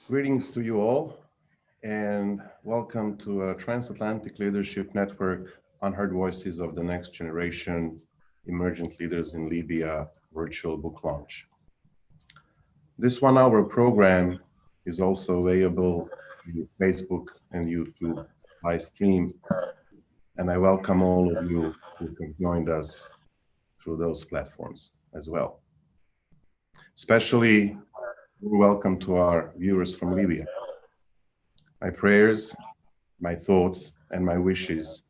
Greetings to you all, and welcome to a Transatlantic Leadership Network Unheard Voices of the Next Generation Emergent Leaders in Libya virtual book launch. This one-hour program is also available through Facebook and YouTube live stream, and I welcome all of you who have joined us through those platforms as well. Especially welcome to our viewers from Libya. My prayers, my thoughts, and my wishes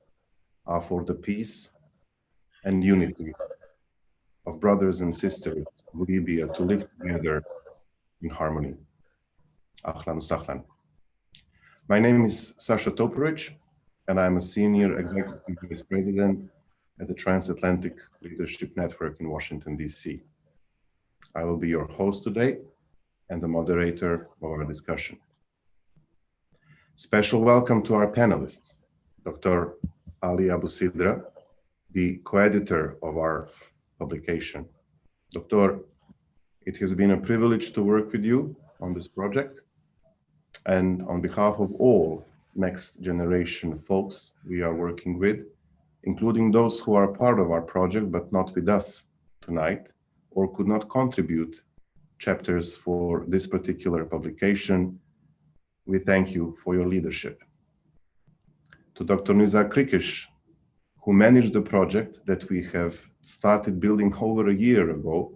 are for the peace and unity of brothers and sisters of Libya to live together in harmony. Ahlan sahlan. My name is Sasha Toporich, and I'm a Senior Executive Vice President at the Transatlantic Leadership Network in Washington, D.C. I will be your host today and the moderator of our discussion. Special welcome to our panelists, Dr. Ali Abusedra, the co-editor of our publication. Doctor, it has been a privilege to work with you on this project, and on behalf of all next generation folks we are working with, including those who are part of our project but not with us tonight or could not contribute chapters for this particular publication, we thank you for your leadership. To Dr. Nizar Krikish, who managed the project that we have started building over a year ago,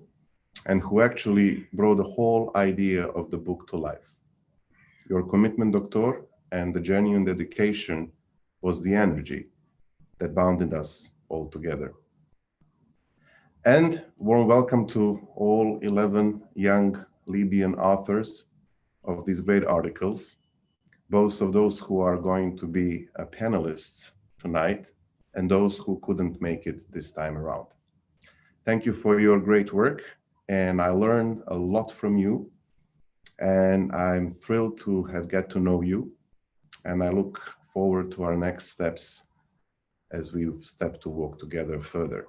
and who actually brought the whole idea of the book to life. Your commitment, Doctor, and the genuine dedication was the energy that bounded us all together. And warm welcome to all 11 young Libyan authors of these great articles, both of those who are going to be panelists tonight and those who couldn't make it this time around. Thank you for your great work, and I learned a lot from you, and I'm thrilled to have get to know you, and I look forward to our next steps as we step to walk together further.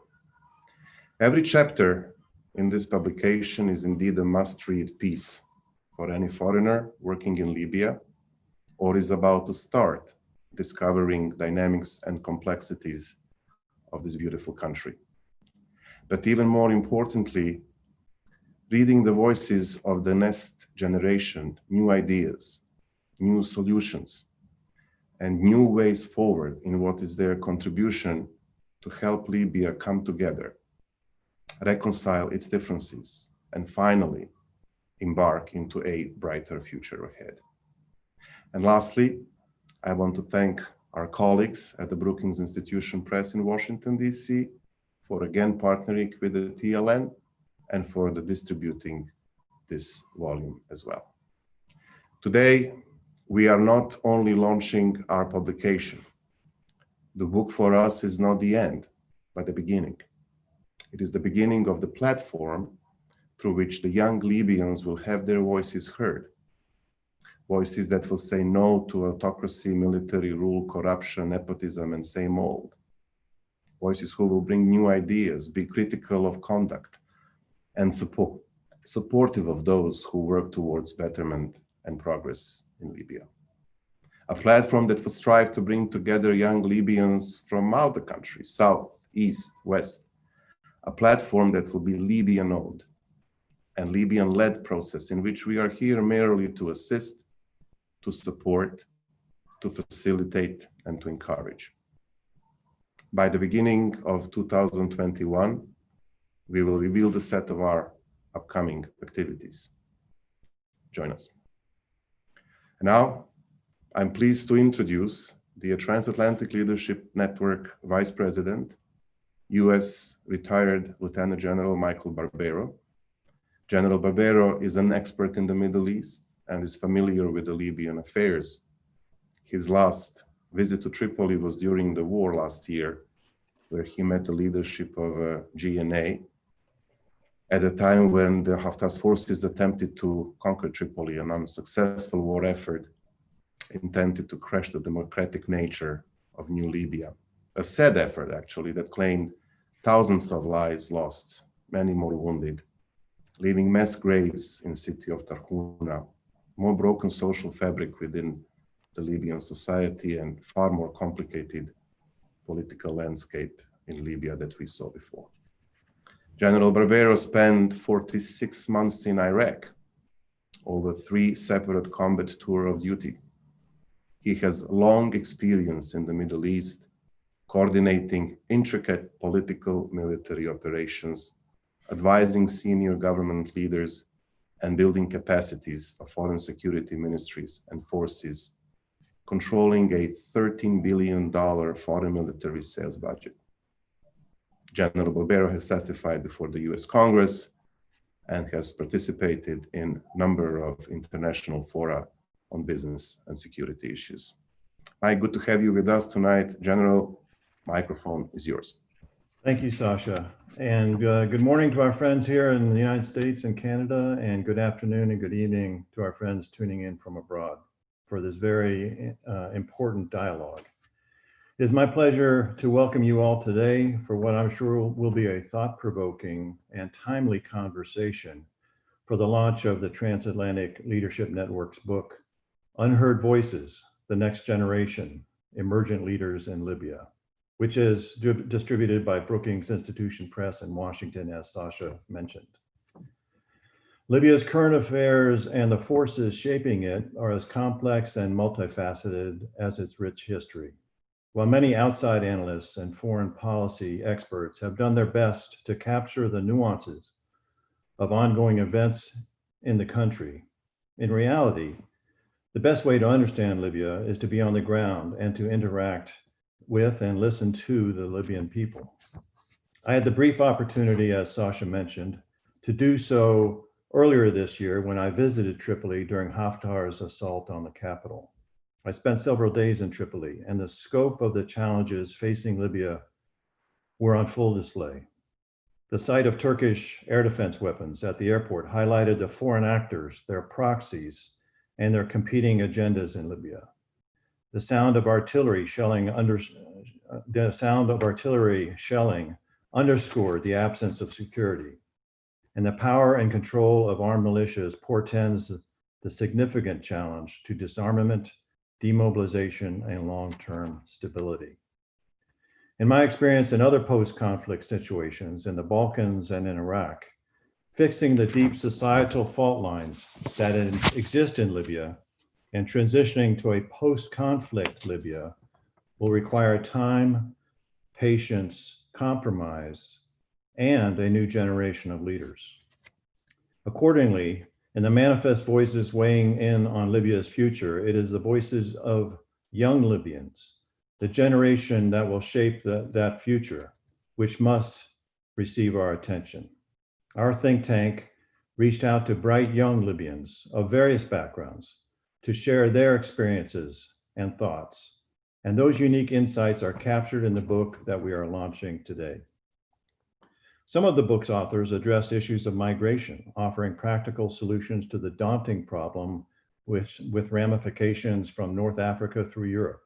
Every chapter in this publication is indeed a must-read piece for any foreigner working in Libya or is about to start discovering dynamics and complexities of this beautiful country. But even more importantly, reading the voices of the next generation, new ideas, new solutions, and new ways forward in what is their contribution to help Libya come together, reconcile its differences, and finally embark into a brighter future ahead. And lastly, I want to thank our colleagues at the Brookings Institution Press in Washington, D.C. for again partnering with the TLN and for the distributing this volume as well. Today, we are not only launching our publication. The book for us is not the end, but the beginning. It is the beginning of the platform through which the young Libyans will have their voices heard. Voices that will say no to autocracy, military rule, corruption, nepotism, and same old. Voices who will bring new ideas, be critical of conduct, and supportive of those who work towards betterment and progress in Libya. A platform that will strive to bring together young Libyans from out the country, south, east, west. A platform that will be Libyan-owned and Libyan-led process in which we are here merely to assist, to support, to facilitate, and to encourage. By the beginning of 2021, we will reveal the set of our upcoming activities. Join us. And now, I'm pleased to introduce the Transatlantic Leadership Network Vice President, U.S. retired Lieutenant General Michael Barbero. General Barbero is an expert in the Middle East and is familiar with the Libyan affairs. His last visit to Tripoli was during the war last year, where he met the leadership of GNA at a time when the Haftar's forces attempted to conquer Tripoli, an unsuccessful war effort intended to crush the democratic nature of New Libya. A sad effort, actually, that claimed thousands of lives lost, many more wounded, leaving mass graves in the city of Tarhuna more broken social fabric within the Libyan society, and far more complicated political landscape in Libya that we saw before. General Barbero spent 46 months in Iraq, over 3 separate combat tours of duty. He has long experience in the Middle East, coordinating intricate political military operations, advising senior government leaders, and building capacities of foreign security ministries and forces, controlling a $13 billion foreign military sales budget. General Barbero has testified before the US Congress and has participated in a number of international fora on business and security issues. Hi, good to have you with us tonight. General, microphone is yours. Thank you, Sasha. And good morning to our friends here in the United States and Canada, and good afternoon and good evening to our friends tuning in from abroad for this very important dialogue. It is my pleasure to welcome you all today for what I'm sure will be a thought-provoking and timely conversation for the launch of the Transatlantic Leadership Network's book, Unheard Voices, The Next Generation, Emergent Leaders in Libya, which is distributed by Brookings Institution Press in Washington, as Sasha mentioned. Libya's current affairs and the forces shaping it are as complex and multifaceted as its rich history. While many outside analysts and foreign policy experts have done their best to capture the nuances of ongoing events in the country, in reality, the best way to understand Libya is to be on the ground and to interact with and listen to the Libyan people. I had the brief opportunity, as Sasha mentioned, to do so earlier this year when I visited Tripoli during Haftar's assault on the capital. I spent several days in Tripoli, and the scope of the challenges facing Libya were on full display. The sight of Turkish air defense weapons at the airport highlighted the foreign actors, their proxies, and their competing agendas in Libya. The sound of artillery shelling underscored the absence of security, and the power and control of armed militias portends the significant challenge to disarmament, demobilization, and long-term stability. In my experience in other post-conflict situations in the Balkans and in Iraq, fixing the deep societal fault lines that exist in Libya and transitioning to a post-conflict Libya will require time, patience, compromise, and a new generation of leaders. Accordingly, in the manifest voices weighing in on Libya's future, it is the voices of young Libyans, the generation that will shape that future, which must receive our attention. Our think tank reached out to bright young Libyans of various backgrounds to share their experiences and thoughts. And those unique insights are captured in the book that we are launching today. Some of the book's authors address issues of migration, offering practical solutions to the daunting problem with ramifications from North Africa through Europe.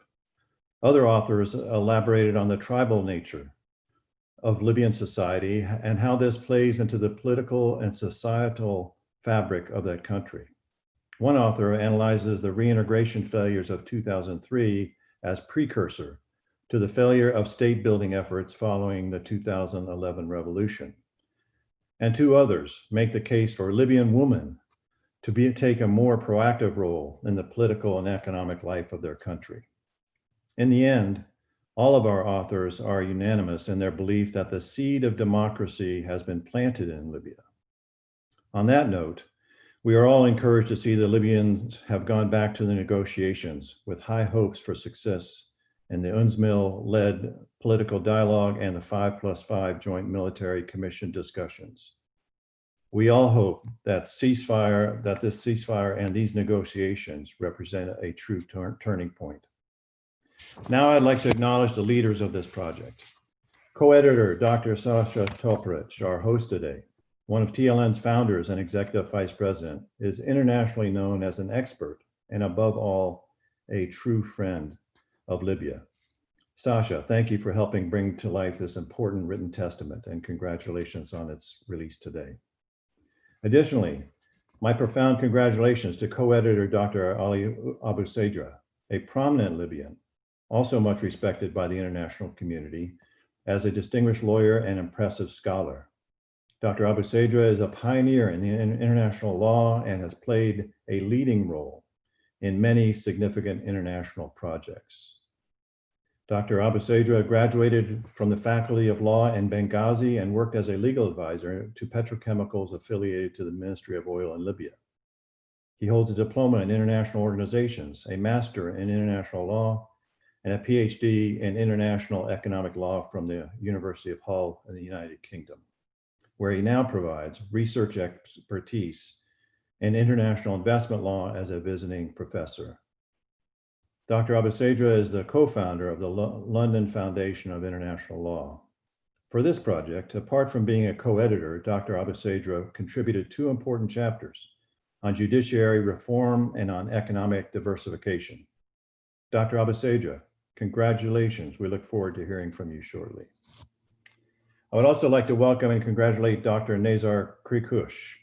Other authors elaborated on the tribal nature of Libyan society and how this plays into the political and societal fabric of that country. One author analyzes the reintegration failures of 2003 as precursor to the failure of state building efforts following the 2011 revolution. And 2 others make the case for Libyan women to take a more proactive role in the political and economic life of their country. In the end, all of our authors are unanimous in their belief that the seed of democracy has been planted in Libya. On that note, we are all encouraged to see the Libyans have gone back to the negotiations with high hopes for success in the UNSMIL-led political dialogue and the 5+5 Joint Military Commission discussions. We all hope that this ceasefire and these negotiations represent a true turning point. Now I'd like to acknowledge the leaders of this project. Co-editor, Dr. Sasha Toporich, our host today, one of TLN's founders and executive vice president, is internationally known as an expert and above all, a true friend of Libya. Sasha, thank you for helping bring to life this important written testament, and congratulations on its release today. Additionally, My profound congratulations to co-editor Dr. Ali Abusedra, a prominent Libyan, also much respected by the international community as a distinguished lawyer and impressive scholar. Dr. Abusedra is a pioneer in international law and has played a leading role in many significant international projects. Dr. Abusedra graduated from the Faculty of Law in Benghazi and worked as a legal advisor to petrochemicals affiliated to the Ministry of Oil in Libya. He holds a diploma in international organizations, a master in international law, and a PhD in international economic law from the University of Hull in the United Kingdom, where he now provides research expertise in international investment law as a visiting professor. Dr. Abusedra is the co-founder of the London Foundation of International Law. For this project, apart from being a co-editor, Dr. Abusedra contributed 2 important chapters on judiciary reform and on economic diversification. Dr. Abusedra, congratulations. We look forward to hearing from you shortly. I would also like to welcome and congratulate Dr. Nezar Krikish,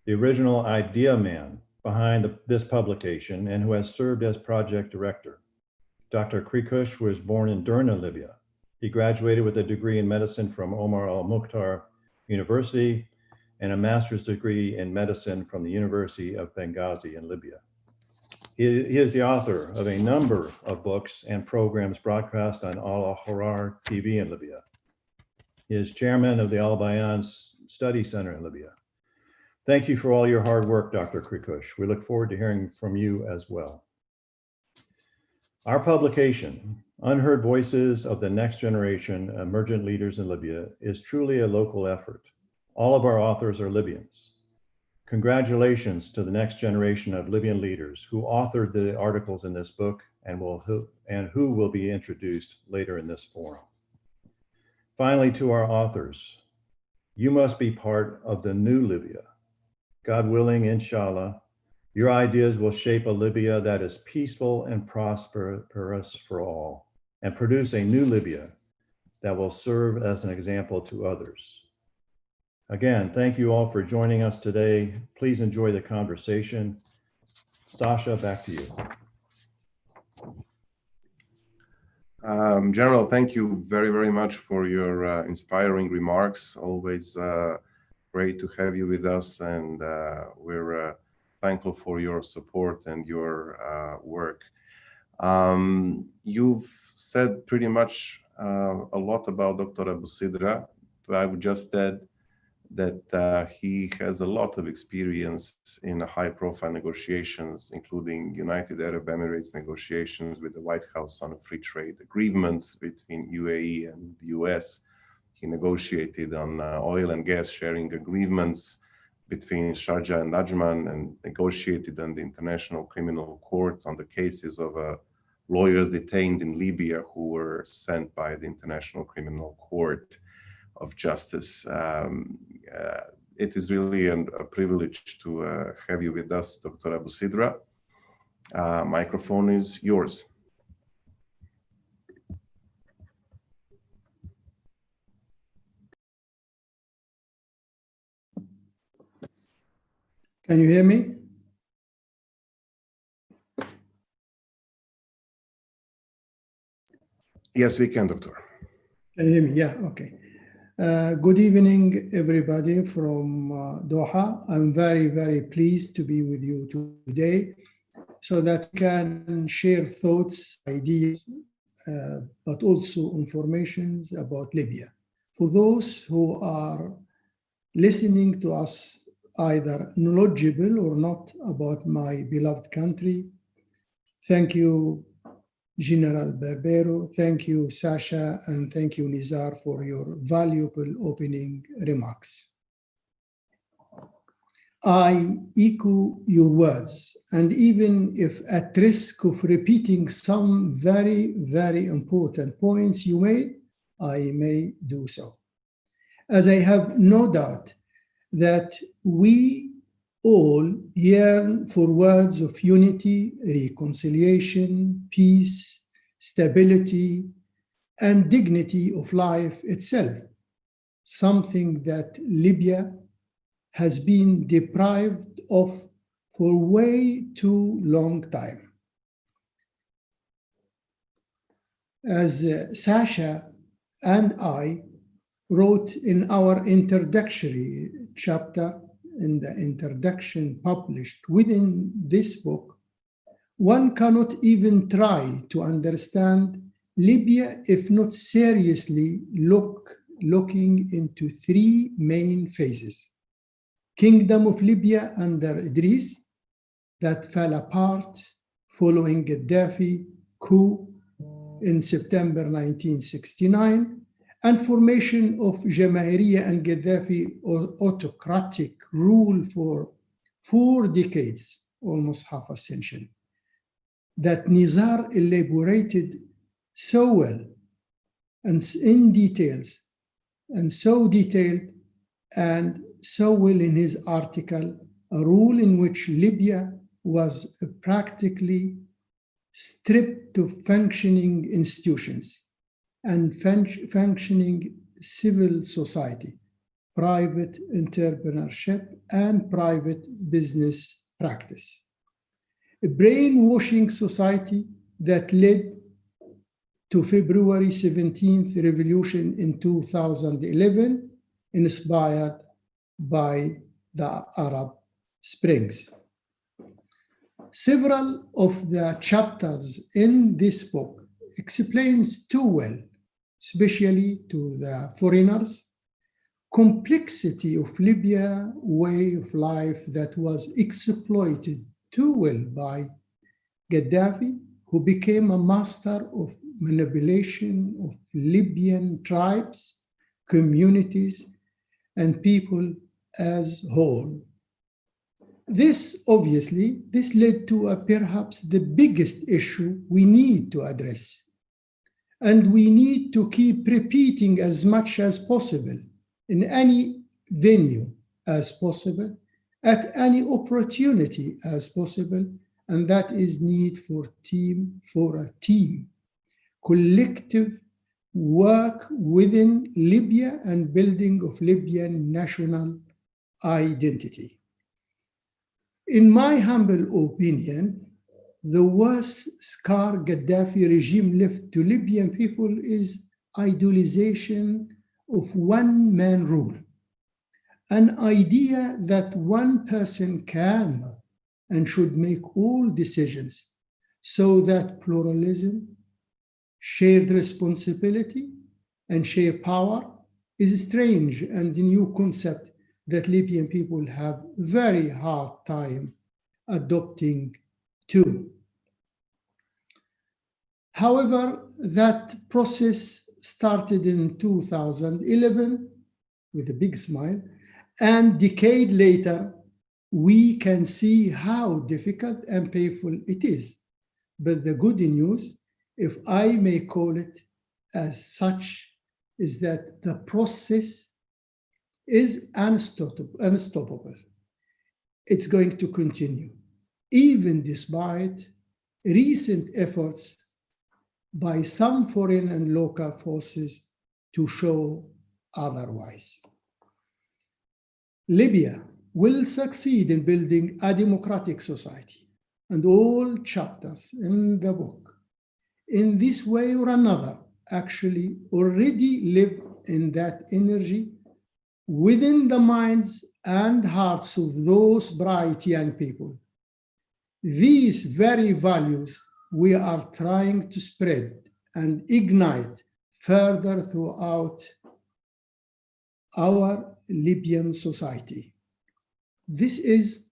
the original idea man behind this publication and who has served as project director. Dr. Krikish was born in Derna, Libya. He graduated with a degree in medicine from Omar al-Mukhtar University and a master's degree in medicine from the University of Benghazi in Libya. He is the author of a number of books and programs broadcast on AbouGhrara TV in Libya. He is chairman of the Al-bayan Study Center in Libya. Thank you for all your hard work, Dr. Krikish. We look forward to hearing from you as well. Our publication, Unheard Voices of the Next Generation Emergent Leaders in Libya, is truly a local effort. All of our authors are Libyans. Congratulations to the next generation of Libyan leaders who authored the articles in this book and who will be introduced later in this forum. Finally, to our authors, you must be part of the new Libya. God willing, inshallah, your ideas will shape a Libya that is peaceful and prosperous for all, and produce a new Libya that will serve as an example to others. Again, thank you all for joining us today. Please enjoy the conversation. Sasha, back to you. General, thank you very, very much for your inspiring remarks. Always great to have you with us, and we're thankful for your support and your work. You've said pretty much a lot about Dr. Abusedra, but I would just add that he has a lot of experience in high-profile negotiations, including United Arab Emirates negotiations with the White House on free trade agreements between UAE and the US. He negotiated on oil and gas sharing agreements between Sharjah and Ajman, and negotiated on the International Criminal Court on the cases of lawyers detained in Libya who were sent by the International Criminal Court of Justice. It is really a privilege to have you with us, Dr. Abusedra. Microphone is yours. Can you hear me? Yes, we can, Doctor. Can you hear me? Yeah, okay. Good evening, everybody from Doha. I'm very, very pleased to be with you today so that we can share thoughts, ideas, but also informations about Libya. For those who are listening to us, either knowledgeable or not about my beloved country, thank you, General Barbero, thank you, Sasha, and thank you, Nizar, for your valuable opening remarks. I echo your words, and even if at risk of repeating some very, very important points you made, I may do so. As I have no doubt that we all yearn for words of unity, reconciliation, peace, stability, and dignity of life itself, something that Libya has been deprived of for way too long time. As Sasha and I wrote in our introductory chapter, in the introduction published within this book, one cannot even try to understand Libya if not seriously looking into three main phases. Kingdom of Libya under Idris that fell apart following Gaddafi coup in September 1969, and formation of Jamahiriya and Gaddafi autocratic rule for 4 decades, almost half a century, that Nizar elaborated so well and in details, and so detailed and so well in his article, a rule in which Libya was practically stripped of functioning institutions and functioning civil society, private entrepreneurship, and private business practice. A brainwashing society that led to February 17th revolution in 2011, inspired by the Arab Springs. Several of the chapters in this book explains too well, especially to the foreigners, complexity of Libya way of life that was exploited too well by Gaddafi, who became a master of manipulation of Libyan tribes, communities, and people as whole. This led to perhaps the biggest issue we need to address. And we need to keep repeating as much as possible in any venue as possible, at any opportunity as possible, and that is need for a team, collective work within Libya and building of Libyan national identity. In my humble opinion, the worst scar Gaddafi regime left to Libyan people is idolization of one-man rule, an idea that one person can and should make all decisions, so that pluralism, shared responsibility, and shared power is a strange and new concept that Libyan people have very hard time adopting too. However, that process started in 2011 with a big smile, and a decade later, we can see how difficult and painful it is. But the good news, if I may call it as such, is that the process is unstoppable. It's going to continue, even despite recent efforts by some foreign and local forces to show otherwise. Libya will succeed in building a democratic society, and all chapters in the book, in this way or another, actually already live in that energy within the minds and hearts of those bright young people. These very values we are trying to spread and ignite further throughout our Libyan society. This is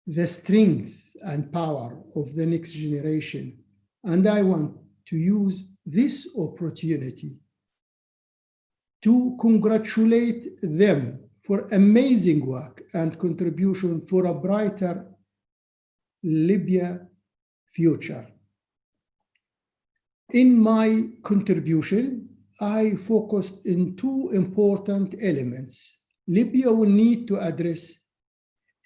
the strength and power of the next generation, and I want to use this opportunity to congratulate them for amazing work and contribution for a brighter Libya future. In my contribution, I focused in two important elements Libya will need to address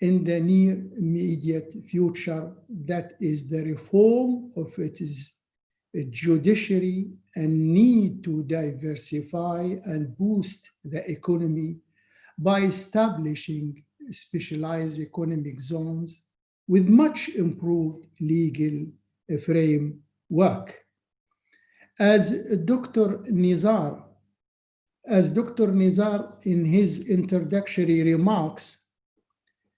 in the near immediate future, that is the reform of its judiciary and need to diversify and boost the economy by establishing specialized economic zones with much improved legal framework. As Dr. Nizar in his introductory remarks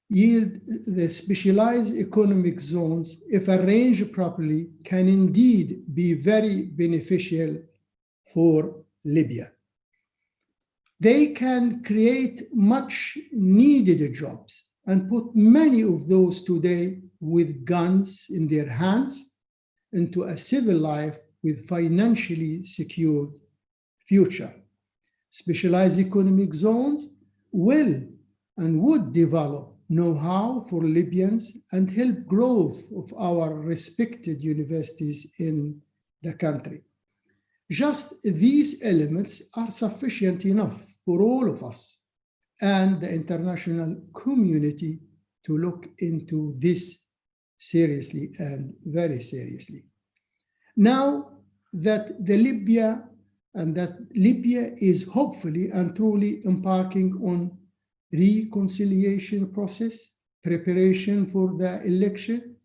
yield, the specialized economic zones, if arranged properly, can indeed be very beneficial for Libya. They can create much needed jobs and put many of those today with guns in their hands into a civil life with financially secured future. Specialized economic zones will and would develop know-how for Libyans and help growth of our respected universities in the country. Just these elements are sufficient enough for all of us and the international community to look into this seriously and very seriously. Now that Libya is hopefully and truly embarking on reconciliation process, preparation for the election,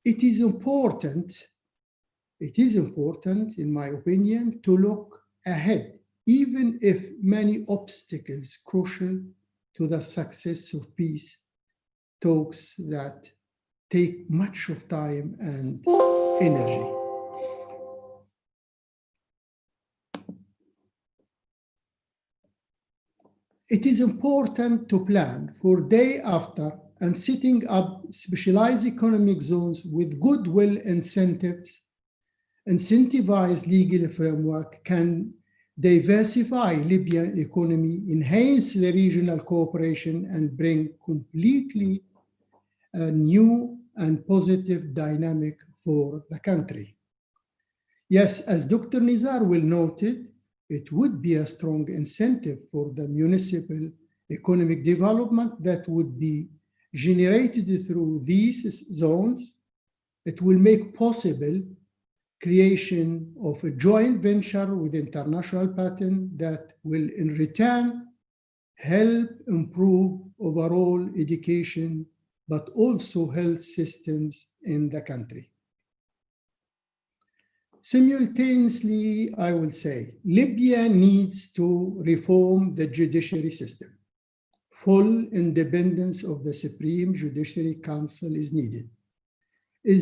it is important, in my opinion, to look ahead, even if many obstacles crucial to the success of peace talks that take much of time and energy. It is important to plan for day after and setting up specialized economic zones with goodwill incentives, incentivized legal framework can diversify Libyan economy, enhance the regional cooperation, and bring completely a new and positive dynamic for the country. Yes, as Dr. Nizar will noted, it would be a strong incentive for the municipal economic development that would be generated through these zones. It will make possible creation of a joint venture with international partners that will in return help improve overall education, but also health systems in the country. Simultaneously, I will say, Libya needs to reform the judiciary system. Full independence of the Supreme Judiciary Council is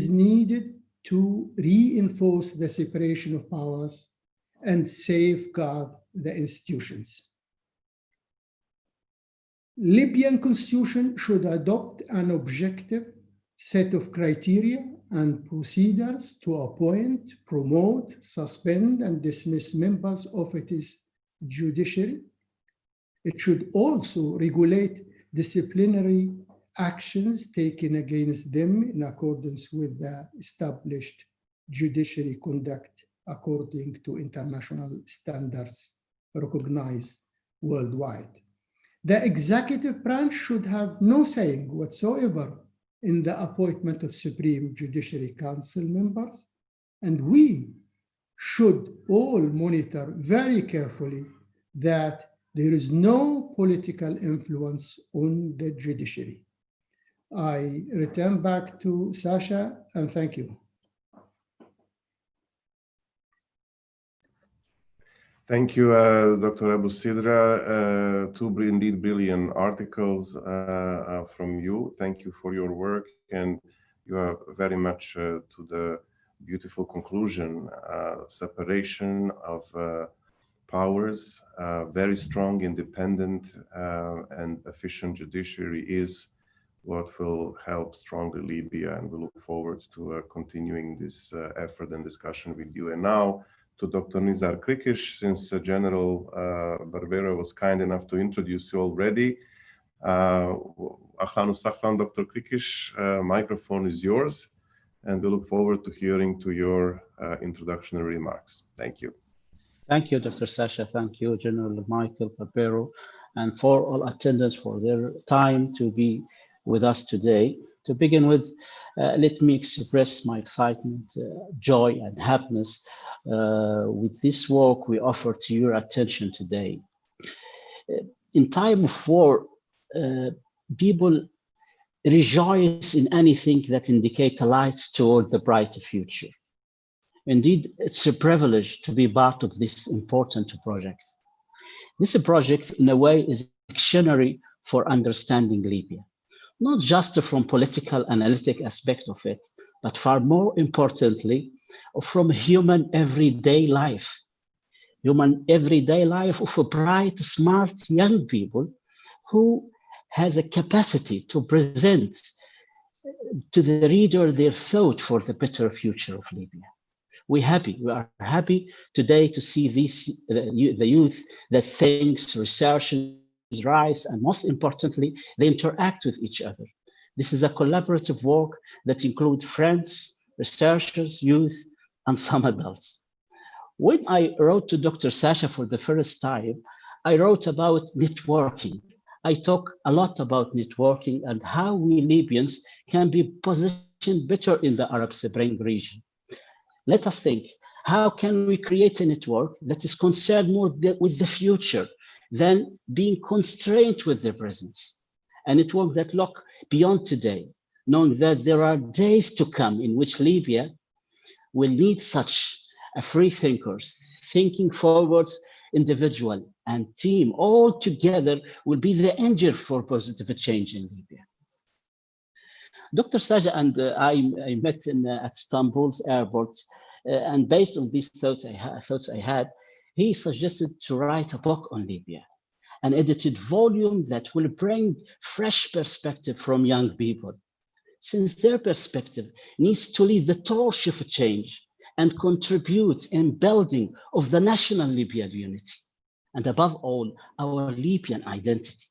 needed to reinforce the separation of powers and safeguard the institutions. Libyan constitution should adopt an objective set of criteria and procedures to appoint, promote, suspend, and dismiss members of its judiciary. It should also regulate disciplinary actions taken against them in accordance with the established judiciary conduct according to international standards recognized worldwide. The executive branch should have no saying whatsoever in the appointment of Supreme Judiciary Council members, and we should all monitor very carefully that there is no political influence on the judiciary. I return back to Sasha, and thank you. Thank you, Dr. Abusedra. Two indeed brilliant articles from you. Thank you for your work, and you are very much to the beautiful conclusion, separation of powers, very strong, independent, and efficient judiciary is what will help stronger Libya, and we look forward to continuing this effort and discussion with you. And now, to Dr. Nizar Krikish, since General Barbero was kind enough to introduce you already. Ahlan usahlan, Dr. Krikish, microphone is yours, and we look forward to hearing to your introductory remarks. Thank you. Thank you, Dr. Sasha. Thank you, General Michael Barbero, and for all attendants for their time to be with us today. To begin with, let me express my excitement, joy, and happiness with this work we offer to your attention today. In time of war, people rejoice in anything that indicates a light toward the brighter future. Indeed, it's a privilege to be part of this important project. This project, in a way, is a dictionary for understanding Libya, not just from political analytic aspect of it, but far more importantly, from human everyday life. Human everyday life of a bright, smart young people who has a capacity to present to the reader their thought for the better future of Libya. We are happy today to see the youth that thinks, researches, rise, and most importantly, they interact with each other. This is a collaborative work that includes friends, researchers, youth, and some adults. When I wrote to Dr. Sasha for the first time, I wrote about networking. I talk a lot about networking and how we Libyans can be positioned better in the Arab Spring region. Let us think, how can we create a network that is concerned more with the future than being constrained with the present? A network that looks beyond today, knowing that there are days to come in which Libya will need such a free thinkers, thinking forwards, individual and team, all together will be the engine for positive change in Libya. Dr. Saja and I met at Istanbul's airport, and based on these thoughts I had, he suggested to write a book on Libya, an edited volume that will bring fresh perspective from young people, since their perspective needs to lead the torch of change and contribute in building of the national Libyan unity, and above all, our Libyan identity.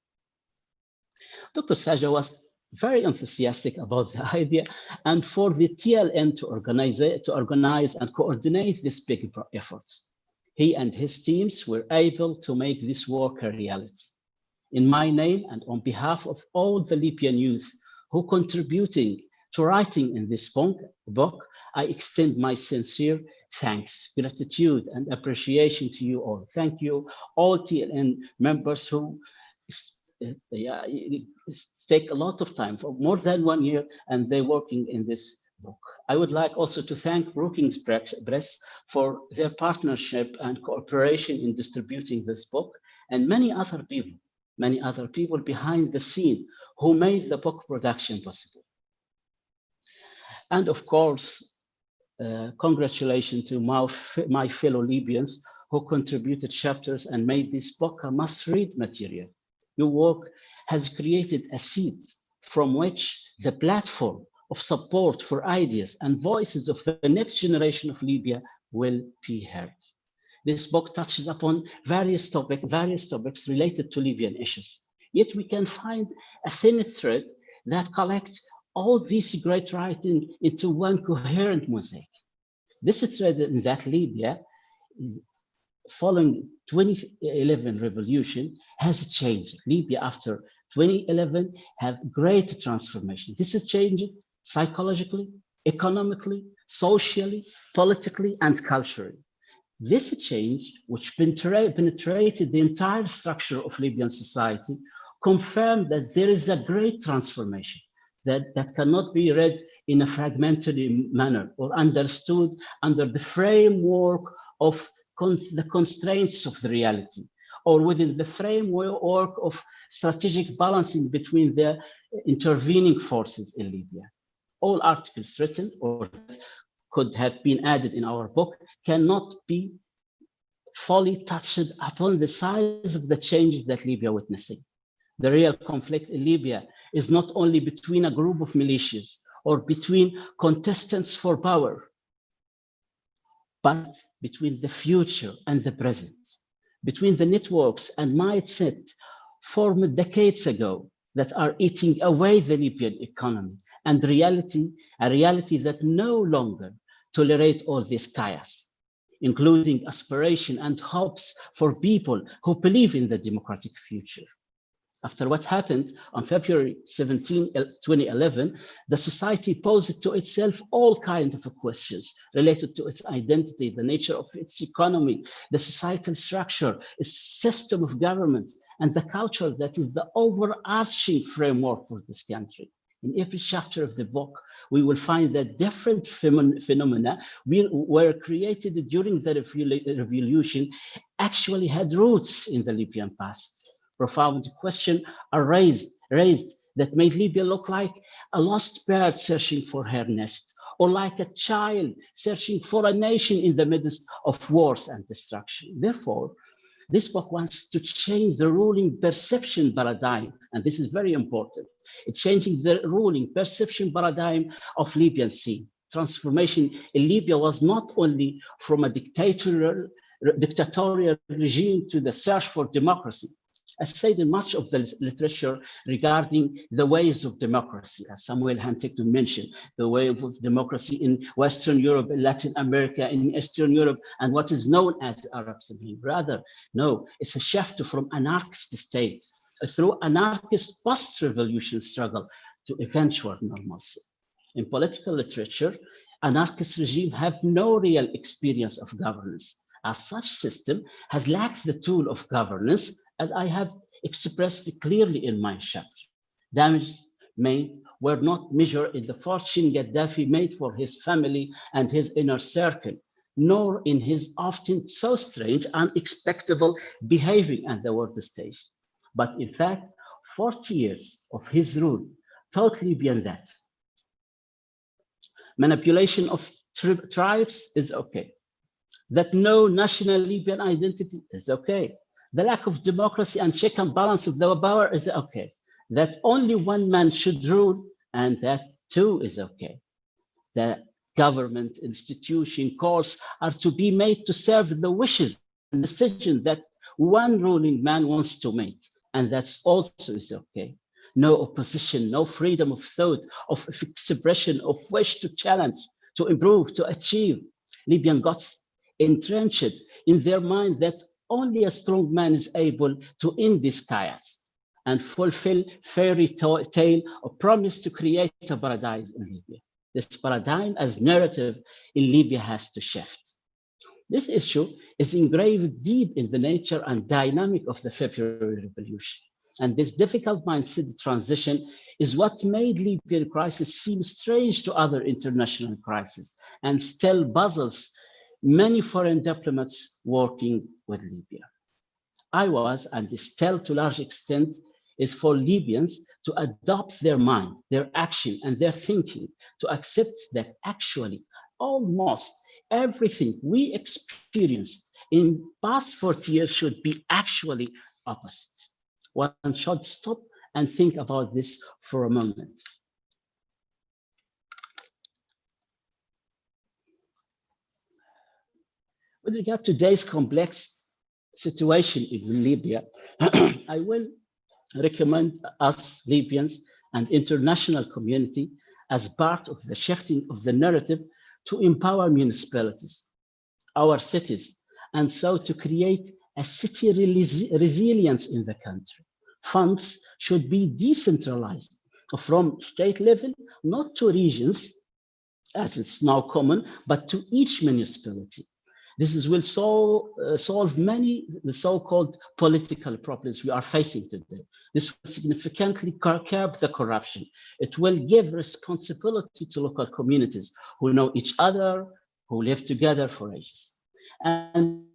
Dr. Saja was very enthusiastic about the idea and for the TLN to organize and coordinate this big effort. He and his teams were able to make this work a reality. In my name and on behalf of all the Libyan youth who contributing to writing in this book, I extend my sincere thanks, gratitude, and appreciation to you all. Thank you, all TLN members who take a lot of time, for more than 1 year, and they're working in this book. I would like also to thank Brookings Press for their partnership and cooperation in distributing this book, and many other people behind the scene who made the book production possible. And of course, congratulations to my fellow Libyans who contributed chapters and made this book a must-read material. Your work has created a seed from which the platform of support for ideas and voices of the next generation of Libya will be heard. This book touches upon various topics related to Libyan issues. Yet we can find a thin thread that collects all these great writing into one coherent mosaic. This thread in that Libya, following 2011 revolution, has changed. Libya after 2011 have great transformation. This is changing psychologically, economically, socially, politically, and culturally. This change, which penetrated the entire structure of Libyan society, confirmed that there is a great transformation that cannot be read in a fragmentary manner or understood under the framework of the constraints of the reality, or within the framework of strategic balancing between the intervening forces in Libya. All articles written or that could have been added in our book cannot be fully touched upon the size of the changes that Libya is witnessing. The real conflict in Libya is not only between a group of militias or between contestants for power, but between the future and the present, between the networks and mindset formed decades ago that are eating away the Libyan economy, and a reality that no longer tolerates all this chaos, including aspiration and hopes for people who believe in the democratic future. After what happened on February 17, 2011, the society posed to itself all kinds of questions related to its identity, the nature of its economy, the societal structure, its system of government, and the culture that is the overarching framework for this country. In every chapter of the book, we will find that different phenomena were created during the revolution actually had roots in the Libyan past. Profound questions are raised that made Libya look like a lost bird searching for her nest, or like a child searching for a nation in the midst of wars and destruction. Therefore, this book wants to change the ruling perception paradigm, and this is very important. It's changing the ruling perception paradigm of Libyan scene. Transformation in Libya was not only from a dictatorial regime to the search for democracy. As said in much of the literature regarding the waves of democracy, as Samuel Huntington mentioned, the wave of democracy in Western Europe, in Latin America, in Eastern Europe, and what is known as the Arab Spring. Rather, no, it's a shift from anarchist state through anarchist post-revolution struggle to eventual normalcy. In political literature, anarchist regimes have no real experience of governance. As such system has lacked the tool of governance, as I have expressed clearly in my chapter. Damage made were not measured in the fortune Gaddafi made for his family and his inner circle, nor in his often so strange, unexpected behaving at the world stage. But in fact, 40 years of his rule taught Libyan that manipulation of tribes is okay, that no national Libyan identity is okay, the lack of democracy and check and balance of the power is okay, that only one man should rule, and that too is okay. The government, institution, courts are to be made to serve the wishes and decisions that one ruling man wants to make, and that's also is okay. No opposition, no freedom of thought, of expression, of wish to challenge, to improve, to achieve. Libyan got entrenched in their mind that only a strong man is able to end this chaos and fulfill fairy tale of promise to create a paradise in Libya. This paradigm as narrative in Libya has to shift. This issue is engraved deep in the nature and dynamic of the February Revolution. And this difficult mindset transition is what made Libyan crisis seem strange to other international crises and still puzzles many foreign diplomats working with Libya. I was, and still to a large extent, is for Libyans to adopt their mind, their action, and their thinking, to accept that actually almost everything we experienced in past 40 years should be actually opposite. One should stop and think about this for a moment. With regard to today's complex situation in Libya, I will recommend us Libyans and international community as part of the shifting of the narrative to empower municipalities, our cities, and so to create a city resilience in the country. Funds should be decentralized from state level, not to regions, as it's now common, but to each municipality. This will solve many the so-called political problems we are facing today. This will significantly curb the corruption. It will give responsibility to local communities who know each other, who live together for ages. And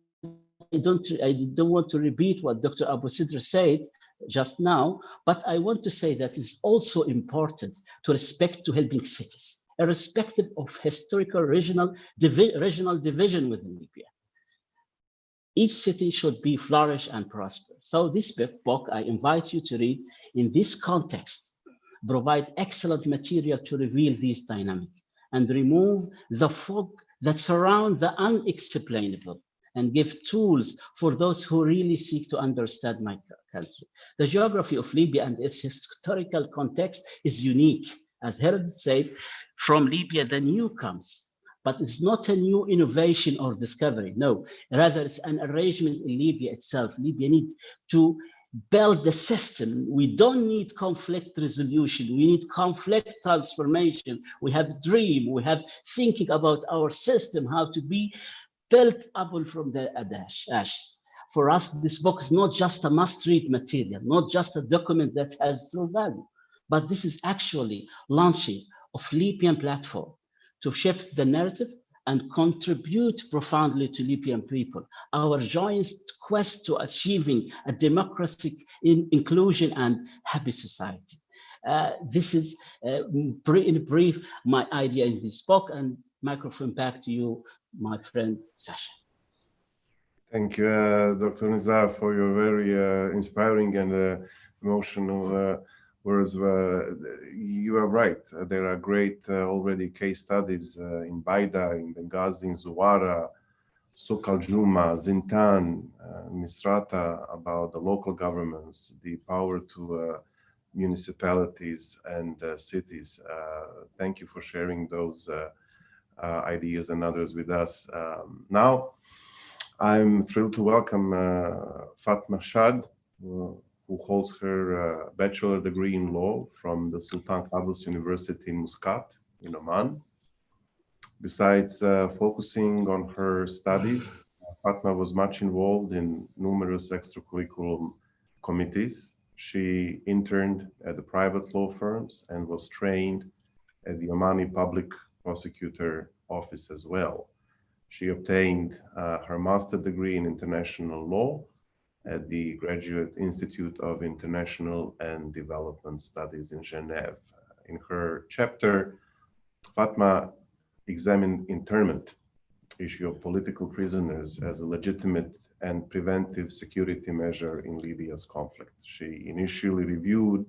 I don't want to repeat what Dr. Abusedra said just now, but I want to say that it's also important to respect to helping cities, irrespective of historical regional division within Libya. Each city should be flourish and prosper. So this book, I invite you to read in this context, provide excellent material to reveal this dynamic and remove the fog that surround the unexplainable and give tools for those who really seek to understand my country. The geography of Libya and its historical context is unique. As Herod said, from Libya, the new comes, but it's not a new innovation or discovery. No, rather it's an arrangement in Libya itself. Libya needs to build the system. We don't need conflict resolution. We need conflict transformation. We have dream. We have thinking about our system, how to be built up from the ashes. For us, this book is not just a must-read material, not just a document that has true value, but this is actually launching of Libyan platform to shift the narrative and contribute profoundly to Libyan people. Our joint quest to achieving a democratic inclusion and happy society. This is, in brief, my idea in this book, and microphone back to you, my friend Sasha. Thank you, Dr. Nizar, for your very inspiring and emotional words. You are right. There are great already case studies in Baida, in Benghazi, in Zuwara, Souq al-Juma, Zintan, Misrata, about the local governments, the power to municipalities and cities. Thank you for sharing those ideas and others with us. Now, I'm thrilled to welcome Fatma Hashad, who holds her bachelor degree in law from the Sultan Qaboos University in Muscat, in Oman. Besides focusing on her studies, Fatma was much involved in numerous extracurricular committees. She interned at the private law firms and was trained at the Omani Public Prosecutor Office as well. She obtained her master's degree in international law at the Graduate Institute of International and Development Studies in Geneva. In her chapter, Fatma examined internment, issue of political prisoners as a legitimate and preventive security measure in Libya's conflict. She initially reviewed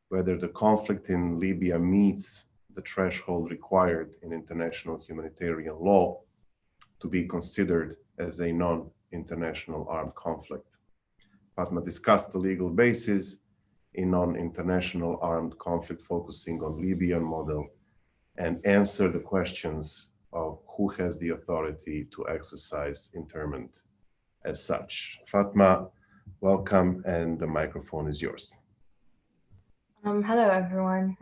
whether the conflict in Libya meets the threshold required in international humanitarian law to be considered as a non-international armed conflict. Fatma discussed the legal basis in non-international armed conflict, focusing on Libyan model, and answered the questions of who has the authority to exercise internment as such. Fatma, welcome, and the microphone is yours. Hello, everyone.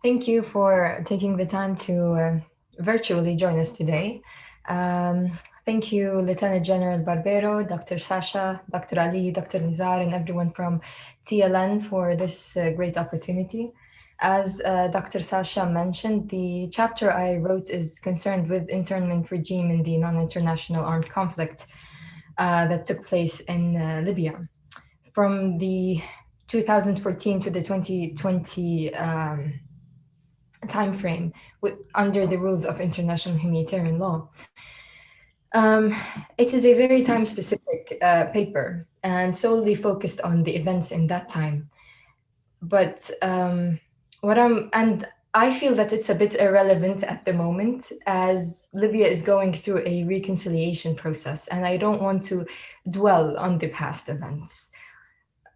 Thank you for taking the time to virtually join us today. Thank you, Lieutenant General Barbero, Dr. Sasha, Dr. Ali, Dr. Nizar, and everyone from TLN for this great opportunity. As Dr. Sasha mentioned, the chapter I wrote is concerned with internment regime in the non-international armed conflict that took place in Libya. From the 2014 to the 2020 timeframe under the rules of international humanitarian law. It is a very time-specific paper and solely focused on the events in that time. But I feel that it's a bit irrelevant at the moment, as Libya is going through a reconciliation process, and I don't want to dwell on the past events.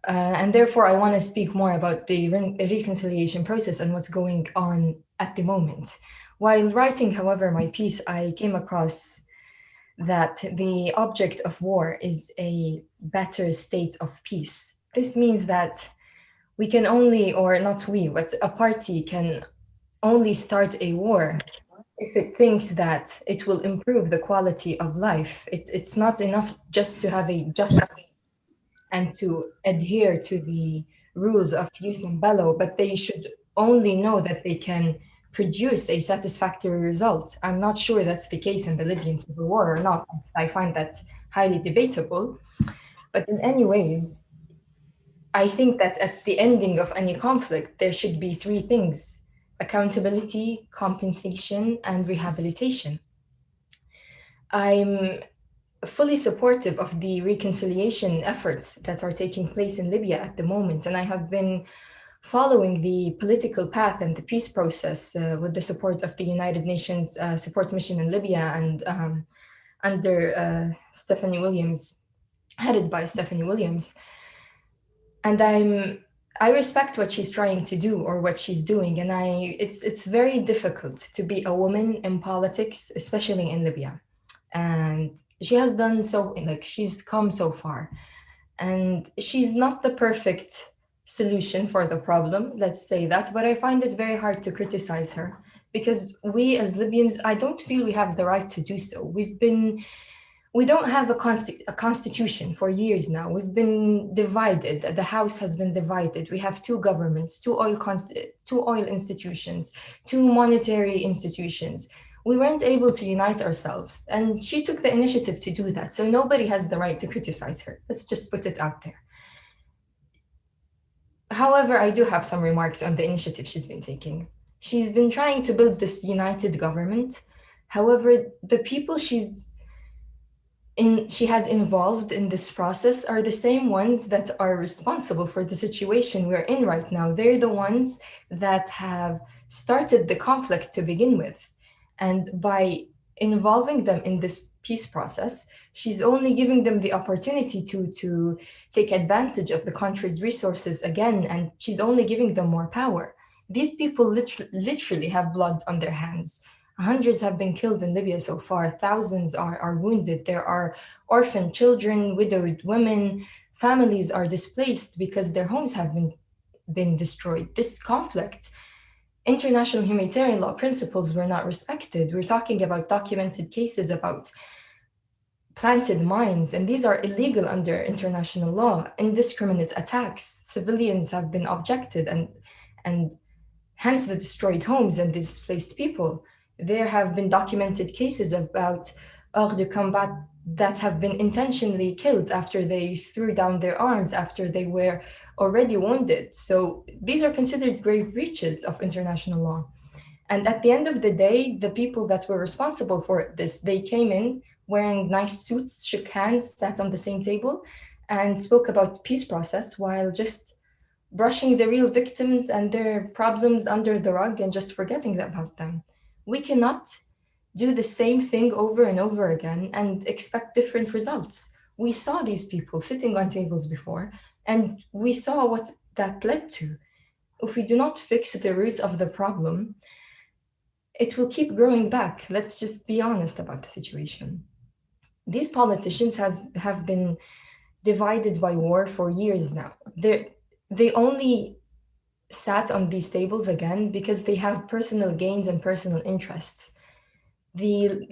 And therefore, I want to speak more about the reconciliation process and what's going on at the moment. While writing, however, my piece, I came across that the object of war is a better state of peace. This means that we can only, or not we, but a party can only start a war if it thinks that it will improve the quality of life. It's not enough just to have a just and to adhere to the rules of jus and bello, but they should only know that they can produce a satisfactory result. I'm not sure that's the case in the Libyan civil war or not. I find that highly debatable. But in any ways, I think that at the ending of any conflict, there should be three things: accountability, compensation, and rehabilitation. I'm fully supportive of the reconciliation efforts that are taking place in Libya at the moment, and I have been following the political path and the peace process with the support of the United Nations Support Mission in Libya and under Stephanie Williams, headed by Stephanie Williams. And I respect what she's trying to do or what she's doing, and it's very difficult to be a woman in politics, especially in Libya. And she has done so, like, she's come so far, and she's not the perfect solution for the problem, let's say that, but I find it very hard to criticize her, because we as Libyans, I don't feel we have the right to do so. We don't have a constitution for years now. We've been divided. The House has been divided. We have two governments, two oil institutions, two monetary institutions. We weren't able to unite ourselves. And she took the initiative to do that. So nobody has the right to criticize her. Let's just put it out there. However, I do have some remarks on the initiative she's been taking. She's been trying to build this united government. However, the people she has involved in this process are the same ones that are responsible for the situation we're in right now. They're the ones that have started the conflict to begin with. And by involving them in this peace process, she's only giving them the opportunity to take advantage of the country's resources again, and she's only giving them more power. These people literally have blood on their hands. Hundreds have been killed in Libya so far. Thousands are wounded. There are orphan children, widowed women. Families are displaced because their homes have been destroyed. This conflict, international humanitarian law principles were not respected. We're talking about documented cases about planted mines, and these are illegal under international law. Indiscriminate attacks. Civilians have been objected, and hence the destroyed homes and the displaced people. There have been documented cases about hors de combat that have been intentionally killed after they threw down their arms, after they were already wounded. So these are considered grave breaches of international law. And at the end of the day, the people that were responsible for this, they came in wearing nice suits, shook hands, sat on the same table, and spoke about peace process while just brushing the real victims and their problems under the rug and just forgetting about them. We cannot do the same thing over and over again and expect different results. We saw these people sitting on tables before, and we saw what that led to. If we do not fix the root of the problem, it will keep growing back. Let's just be honest about the situation. These politicians have been divided by war for years now. They only sat on these tables again because they have personal gains and personal interests. The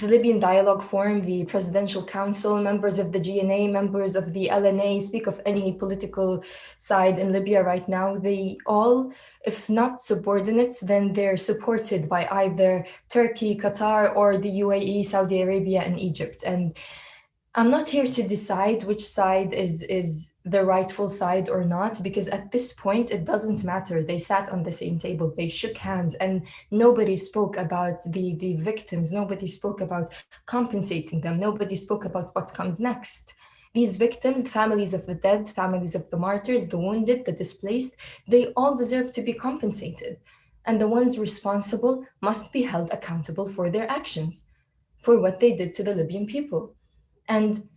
Libyan Dialogue Forum, the Presidential Council, members of the GNA, members of the LNA, speak of any political side in Libya right now. They all, if not subordinates, then they're supported by either Turkey, Qatar, or the UAE, Saudi Arabia, and Egypt. And I'm not here to decide which side is the rightful side or not, because at this point, it doesn't matter. They sat on the same table, they shook hands, and nobody spoke about the victims. Nobody spoke about compensating them. Nobody spoke about what comes next. These victims, the families of the dead, families of the martyrs, the wounded, the displaced, they all deserve to be compensated. And the ones responsible must be held accountable for their actions, for what they did to the Libyan people. And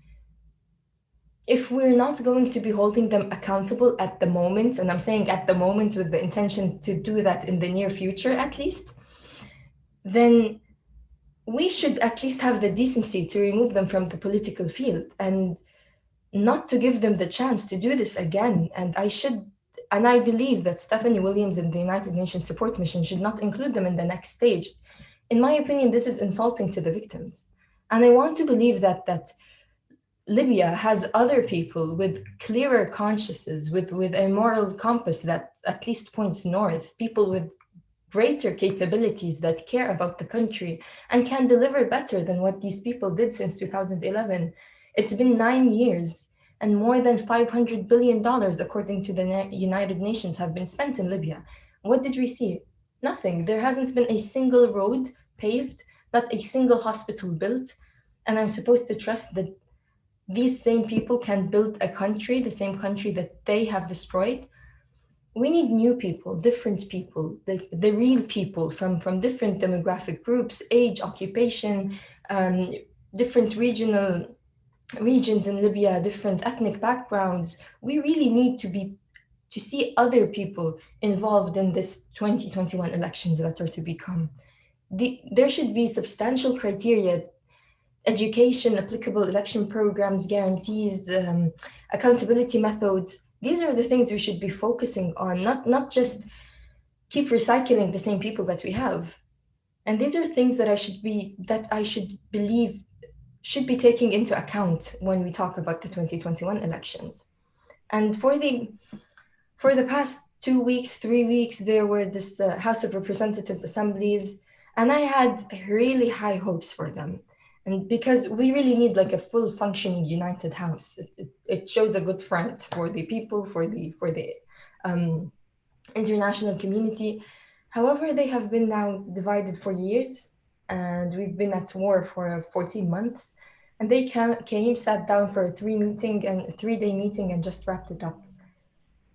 if we're not going to be holding them accountable at the moment, and I'm saying at the moment with the intention to do that in the near future at least, then we should at least have the decency to remove them from the political field and not to give them the chance to do this again. And I believe that Stephanie Williams and the United Nations Support Mission should not include them in the next stage. In my opinion, this is insulting to the victims. And I want to believe that Libya has other people with clearer consciences, with a moral compass that at least points north, people with greater capabilities that care about the country and can deliver better than what these people did since 2011. It's been 9 years and more than $500 billion, according to the United Nations, have been spent in Libya. What did we see? Nothing. There hasn't been a single road paved, not a single hospital built. And I'm supposed to trust that these same people can build a country, the same country that they have destroyed. We need new people, different people, the real people from different demographic groups, age, occupation, different regions in Libya, different ethnic backgrounds. We really need to see other people involved in this 2021 elections that are to become. There should be substantial criteria: education, applicable election programs, guarantees, accountability methods. These are the things we should be focusing on, not just keep recycling the same people that we have. And these are things that I should believe should be taken into account when we talk about the 2021 elections. And for the past 2 weeks, 3 weeks, there were this House of Representatives assemblies, and I had really high hopes for them. And because we really need like a full functioning united house, it shows a good front for the people, for the international community. However, they have been now divided for years, and we've been at war for 14 months. And they came, sat down for a 3-day meeting, and just wrapped it up.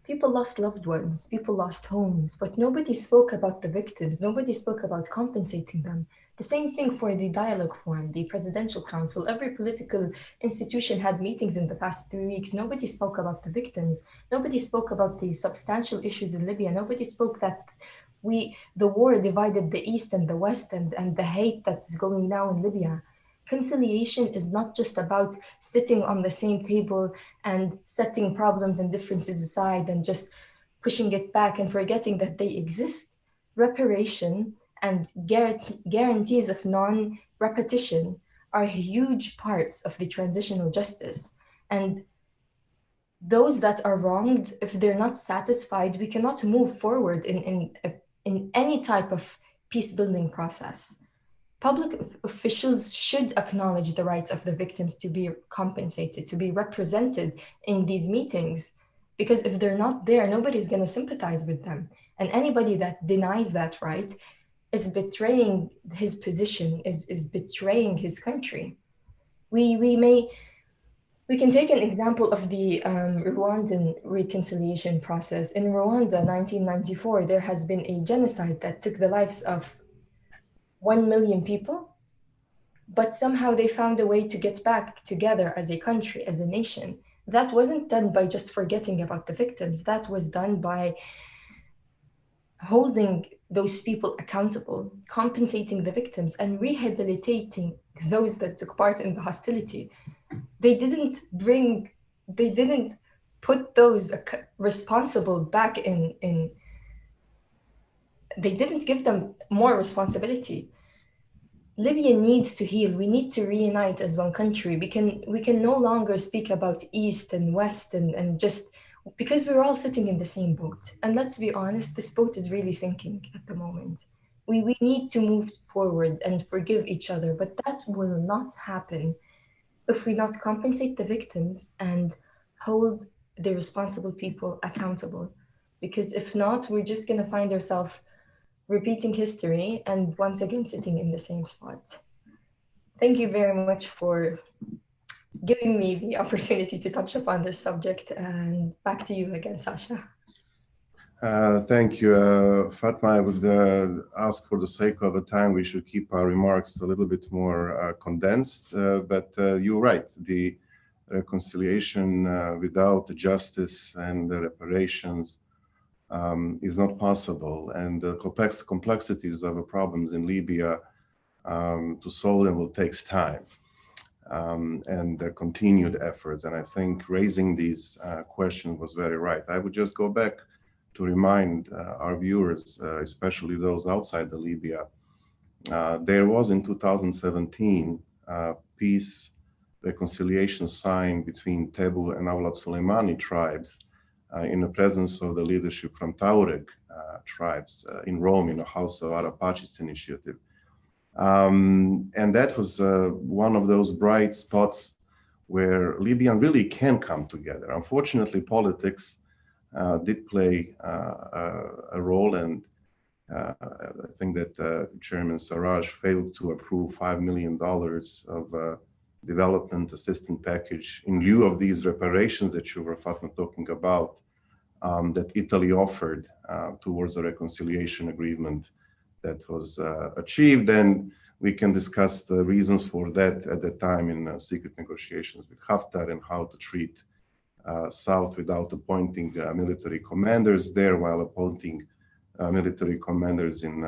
People lost loved ones, people lost homes, but nobody spoke about the victims. Nobody spoke about compensating them. The same thing for the dialogue forum, the presidential council. Every political institution had meetings in the past 3 weeks. Nobody spoke about the victims. Nobody spoke about the substantial issues in Libya. Nobody spoke that the war divided the East and the West, and the hate that is going now in Libya. Conciliation is not just about sitting on the same table and setting problems and differences aside and just pushing it back and forgetting that they exist. Reparation and guarantees of non-repetition are huge parts of the transitional justice. And those that are wronged, if they're not satisfied, we cannot move forward in any type of peace-building process. Public officials should acknowledge the rights of the victims to be compensated, to be represented in these meetings, because if they're not there, nobody's going to sympathize with them. And anybody that denies that right is betraying his position, is betraying his country. We can take an example of the Rwandan reconciliation process. In Rwanda, 1994, there has been a genocide that took the lives of 1 million people, but somehow they found a way to get back together as a country, as a nation. That wasn't done by just forgetting about the victims. That was done by holding those people accountable, compensating the victims, and rehabilitating those that took part in the hostility. They didn't put those responsible back in. They didn't give them more responsibility. Libya needs to heal. We need to reunite as one country. We can no longer speak about East and West and just because we're all sitting in the same boat. And let's be honest, this boat is really sinking at the moment. We need to move forward and forgive each other, but that will not happen if we not compensate the victims and hold the responsible people accountable. Because if not, we're just going to find ourselves repeating history and once again sitting in the same spot. Thank you very much for giving me the opportunity to touch upon this subject, and back to you again, Sasha. Thank you, Fatma. I would ask, for the sake of the time, we should keep our remarks a little bit more condensed, but you're right. The reconciliation without justice and reparations is not possible, and the complexities of the problems in Libya to solve them will take time and continued efforts. And I think raising these questions was very right. I would just go back to remind our viewers, especially those outside the Libya, there was in 2017 peace reconciliation signed between Tebu and Awlad Soleimani tribes in the presence of the leadership from Tuareg tribes in Rome, in the House of Arab Pacis initiative. And that was one of those bright spots where Libyan really can come together. Unfortunately, politics did play a role, and I think that Chairman Sarraj failed to approve $5 million of development assistance package in lieu of these reparations that you were, Fatma, talking about, that Italy offered towards a reconciliation agreement that was achieved. And we can discuss the reasons for that at the time in secret negotiations with Haftar and how to treat South without appointing military commanders there, while appointing military commanders in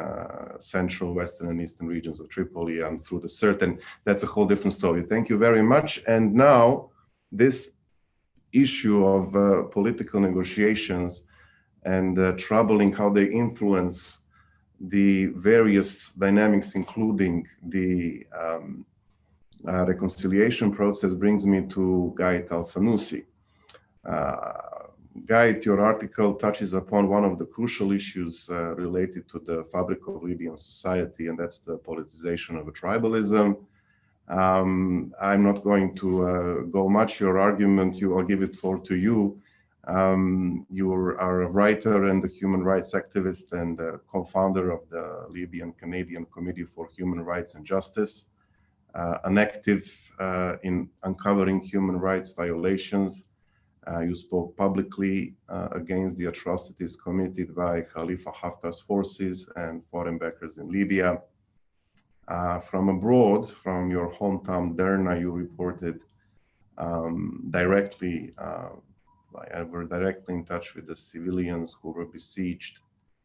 central, western, and eastern regions of Tripoli and through the CERT. And that's a whole different story. Thank you very much. And now this issue of political negotiations and troubling how they influence the various dynamics, including the reconciliation process brings me to Ghaith Alsanusi. Ghaith, your article touches upon one of the crucial issues related to the fabric of Libyan society, and that's the politicization of tribalism. I'm not going to go much your argument. I'll give it floor to you. You are a writer and a human rights activist and co-founder of the Libyan Canadian Committee for Human Rights and Justice, an active in uncovering human rights violations. You spoke publicly against the atrocities committed by Khalifa Haftar's forces and foreign backers in Libya. From abroad, from your hometown Derna, you reported directly were directly in touch with the civilians who were besieged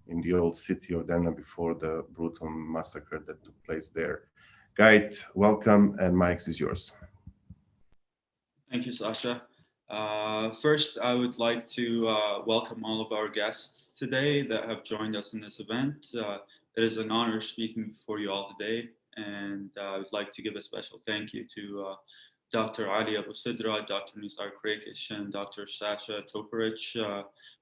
in the old city of Derna before the brutal massacre that took place there. Ghaith, welcome, and mic is yours. Thank you, Sasha. First, I would like to welcome all of our guests today that have joined us in this event. It is an honor speaking before you all today, and I would like to give a special thank you to Dr. Ali Abusedra, Dr. Nizar Krikish, and Dr. Sasha Tokarich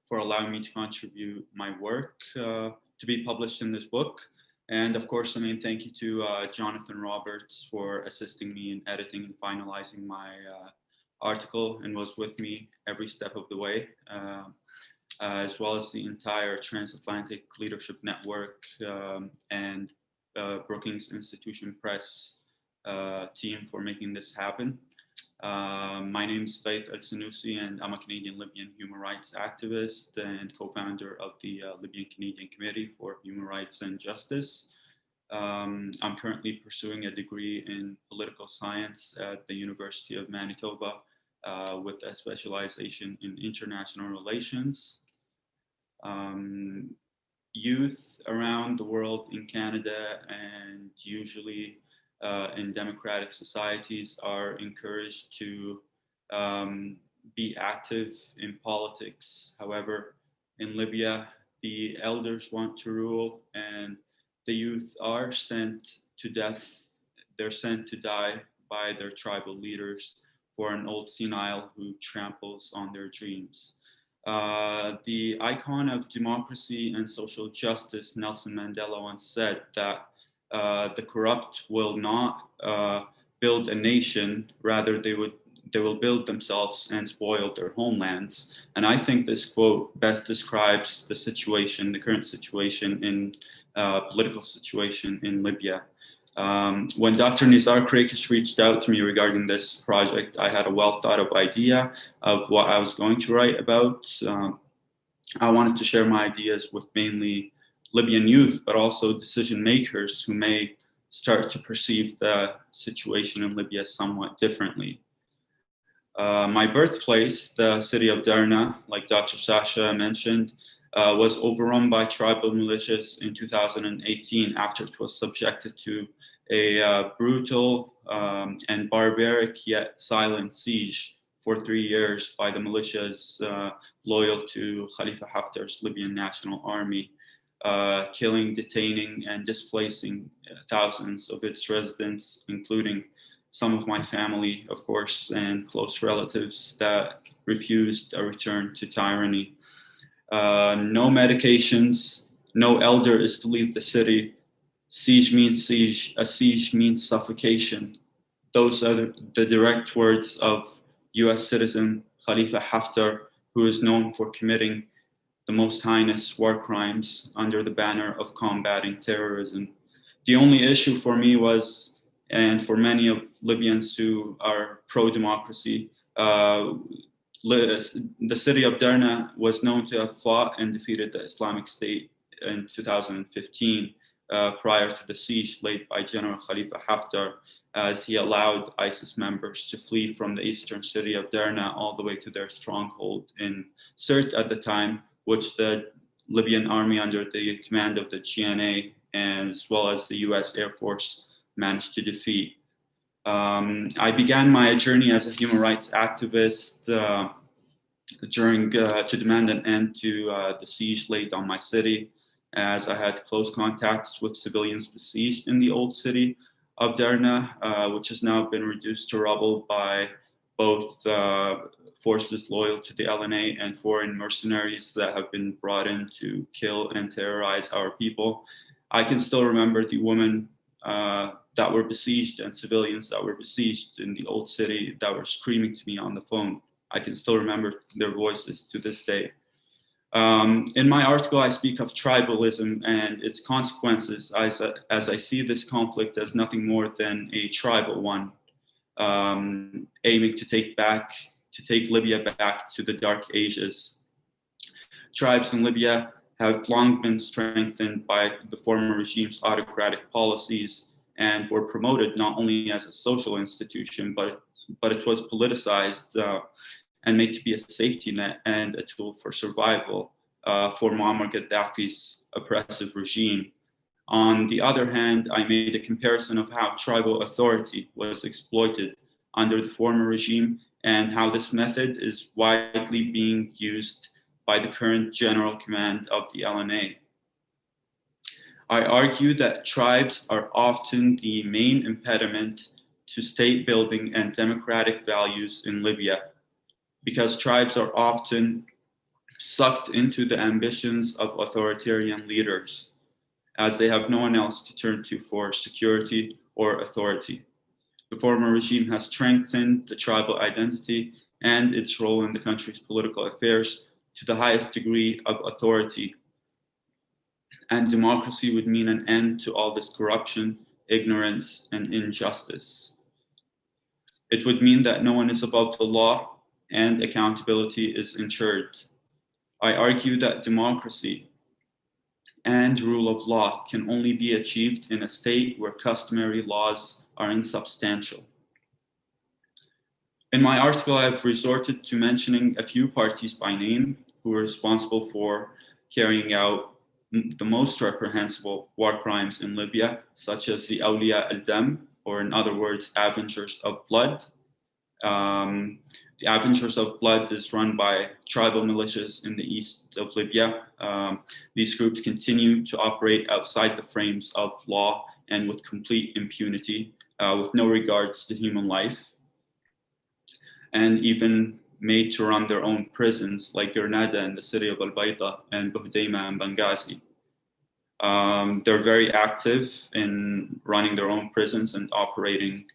for allowing me to contribute my work to be published in this book. And of course, thank you to Jonathan Roberts for assisting me in editing and finalizing my article and was with me every step of the way, as well as the entire Transatlantic Leadership Network and Brookings Institution Press team for making this happen. My name is Ghaith Alsanusi, and I'm a Canadian Libyan human rights activist and co-founder of the Libyan Canadian Committee for Human Rights and Justice. I'm currently pursuing a degree in political science at the University of Manitoba with a specialization in international relations. Youth around the world in Canada and usually in democratic societies are encouraged to be active in politics. However, in Libya, the elders want to rule and the youth are sent to death. They're sent to die by their tribal leaders for an old senile who tramples on their dreams. The icon of democracy and social justice, Nelson Mandela, once said that the corrupt will not build a nation, rather they will build themselves and spoil their homelands. And I think this quote best describes the situation, the current situation in political situation in Libya. When Dr. Nizar Krikish reached out to me regarding this project, I had a well thought of idea of what I was going to write about. I wanted to share my ideas with mainly Libyan youth, but also decision makers who may start to perceive the situation in Libya somewhat differently. My birthplace, the city of Derna, like Dr. Sasha mentioned, was overrun by tribal militias in 2018 after it was subjected to a brutal and barbaric yet silent siege for 3 years by the militias loyal to Khalifa Haftar's Libyan National Army, killing, detaining, and displacing thousands of its residents, including some of my family, of course, and close relatives that refused a return to tyranny. No medications, no elder is to leave the city. Siege means siege, a siege means suffocation. Those are the direct words of US citizen Khalifa Haftar, who is known for committing the most heinous war crimes under the banner of combating terrorism. The only issue for me was, and for many of Libyans who are pro-democracy, the city of Derna was known to have fought and defeated the Islamic State in 2015 prior to the siege laid by General Khalifa Haftar, as he allowed ISIS members to flee from the eastern city of Derna all the way to their stronghold in Sirte at the time, which the Libyan army under the command of the GNA as well as the US Air Force managed to defeat. I began my journey as a human rights activist to demand an end to the siege laid on my city, as I had close contacts with civilians besieged in the old city. of Derna, which has now been reduced to rubble by both forces loyal to the LNA and foreign mercenaries that have been brought in to kill and terrorize our people. I can still remember the women that were besieged and civilians that were besieged in the old city that were screaming to me on the phone. I can still remember their voices to this day. In my article, I speak of tribalism and its consequences as I see this conflict as nothing more than a tribal one, aiming to take Libya back to the Dark Ages. Tribes in Libya have long been strengthened by the former regime's autocratic policies and were promoted not only as a social institution, but it was politicized and made to be a safety net and a tool for survival for Muammar Gaddafi's oppressive regime. On the other hand, I made a comparison of how tribal authority was exploited under the former regime and how this method is widely being used by the current general command of the LNA. I argue that tribes are often the main impediment to state building and democratic values in Libya, because tribes are often sucked into the ambitions of authoritarian leaders, as they have no one else to turn to for security or authority. The former regime has strengthened the tribal identity and its role in the country's political affairs to the highest degree of authority. And democracy would mean an end to all this corruption, ignorance, and injustice. It would mean that no one is above the law and accountability is ensured. I argue that democracy and rule of law can only be achieved in a state where customary laws are insubstantial. In my article, I've resorted to mentioning a few parties by name who are responsible for carrying out the most reprehensible war crimes in Libya, such as the Awliya al-Dam, or in other words, Avengers of Blood. The Avengers of Blood is run by tribal militias in the east of Libya. These groups continue to operate outside the frames of law and with complete impunity, with no regards to human life, and even made to run their own prisons like Grenada in the city of Al-Baida and Buhdeima and Benghazi. They're very active in running their own prisons and operating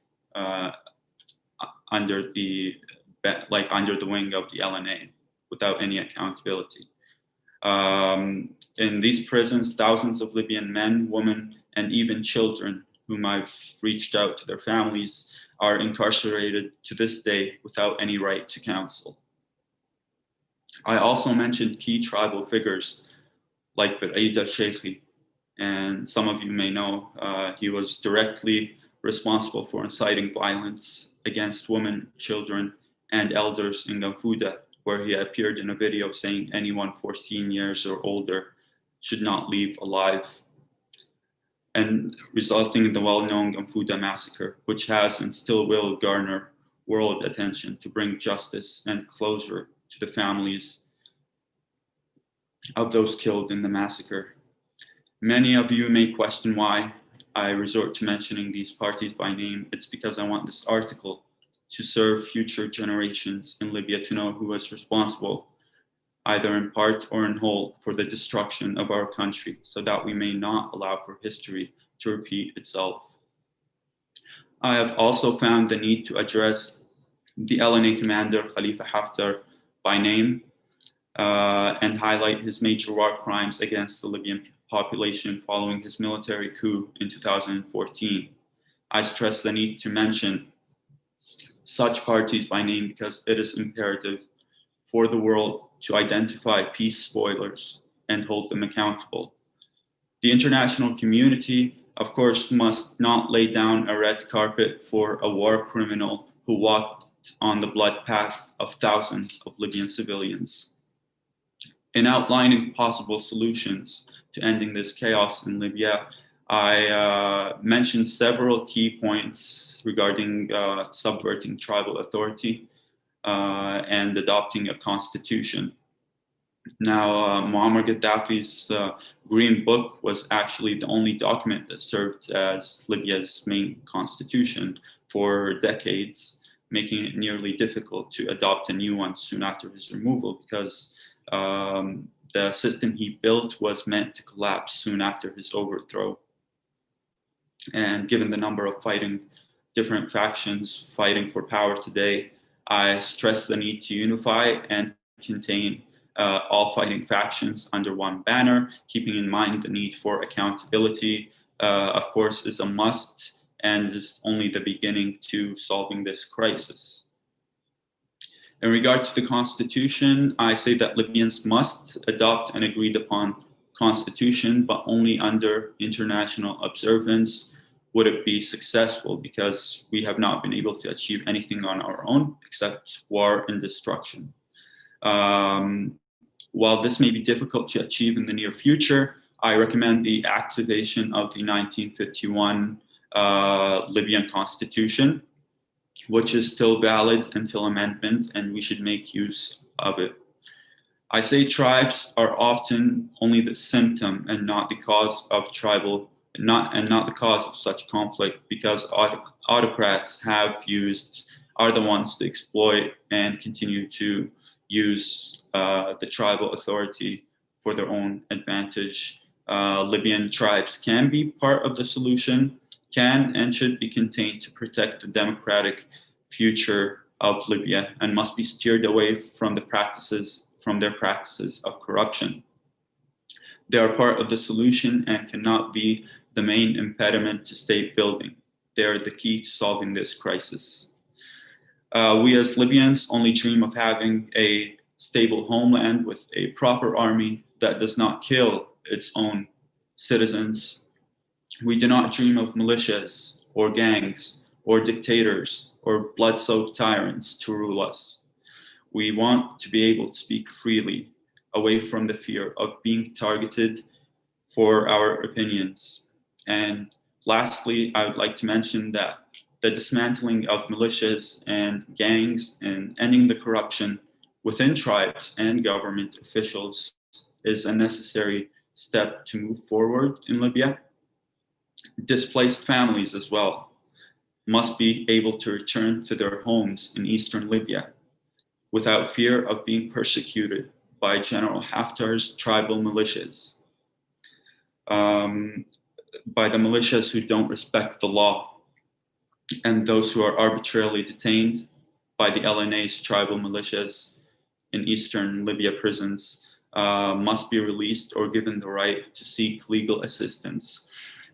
under the wing of the LNA without any accountability. In these prisons, thousands of Libyan men, women, and even children whom I've reached out to their families are incarcerated to this day without any right to counsel. I also mentioned key tribal figures like Eid al-Sheikhi, and some of you may know he was directly responsible for inciting violence against women, children, and elders in Ganfuda, where he appeared in a video saying anyone 14 years or older should not leave alive, and resulting in the well-known Ganfuda massacre, which has and still will garner world attention to bring justice and closure to the families of those killed in the massacre. Many of you may question why I resort to mentioning these parties by name. It's because I want this article to serve future generations in Libya to know who was responsible, either in part or in whole, for the destruction of our country, so that we may not allow for history to repeat itself. I have also found the need to address the LNA commander Khalifa Haftar by name and highlight his major war crimes against the Libyan population following his military coup in 2014. I stress the need to mention such parties by name because it is imperative for the world to identify peace spoilers and hold them accountable. The international community, of course, must not lay down a red carpet for a war criminal who walked on the blood path of thousands of Libyan civilians. In outlining possible solutions to ending this chaos in Libya, I mentioned several key points regarding subverting tribal authority and adopting a constitution. Now, Muammar Gaddafi's Green Book was actually the only document that served as Libya's main constitution for decades, making it nearly difficult to adopt a new one soon after his removal, because the system he built was meant to collapse soon after his overthrow. And given the number of different factions fighting for power today, I stress the need to unify and contain all fighting factions under one banner, keeping in mind the need for accountability, of course, is a must and is only the beginning to solving this crisis. In regard to the constitution, I say that Libyans must adopt an agreed upon constitution, but only under international observance would it be successful, because we have not been able to achieve anything on our own except war and destruction. While this may be difficult to achieve in the near future, I recommend the activation of the 1951 Libyan constitution, which is still valid until amendment, and we should make use of it. I say tribes are often only the symptom and not the cause of not the cause of such conflict, because autocrats are the ones to exploit and continue to use the tribal authority for their own advantage. Libyan tribes can be part of the solution, can and should be contained to protect the democratic future of Libya, and must be steered away from their practices of corruption. They are part of the solution and cannot be the main impediment to state building. They are the key to solving this crisis. We as Libyans only dream of having a stable homeland with a proper army that does not kill its own citizens. We do not dream of militias or gangs or dictators or blood-soaked tyrants to rule us. We want to be able to speak freely, away from the fear of being targeted for our opinions. And lastly, I would like to mention that the dismantling of militias and gangs and ending the corruption within tribes and government officials is a necessary step to move forward in Libya. Displaced families as well must be able to return to their homes in eastern Libya without fear of being persecuted by General Haftar's tribal militias, by the militias who don't respect the law, and those who are arbitrarily detained by the LNA's tribal militias in eastern Libya prisons must be released or given the right to seek legal assistance.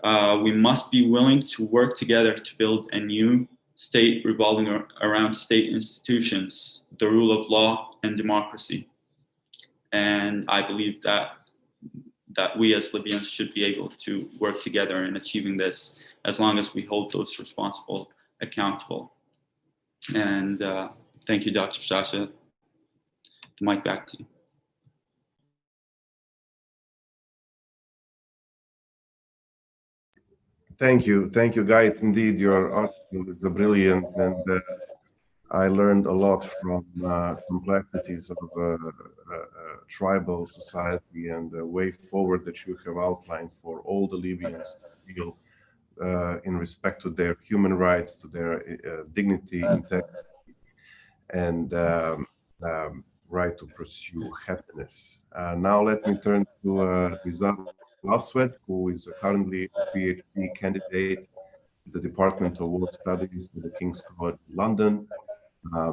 We must be willing to work together to build a new state revolving around state institutions, the rule of law, and democracy. And I believe that we as Libyans should be able to work together in achieving this, as long as we hold those responsible accountable. And thank you, Dr. Sasha. The mic back to you. Thank you, Ghaith. Indeed, your article is brilliant, and I learned a lot from complexities of tribal society and the way forward that you have outlined for all the Libyans to feel in respect to their human rights, to their dignity, integrity, and right to pursue happiness. Now let me turn to Nizar Aswed, who is currently a PhD candidate at the Department of World Studies at the King's College London,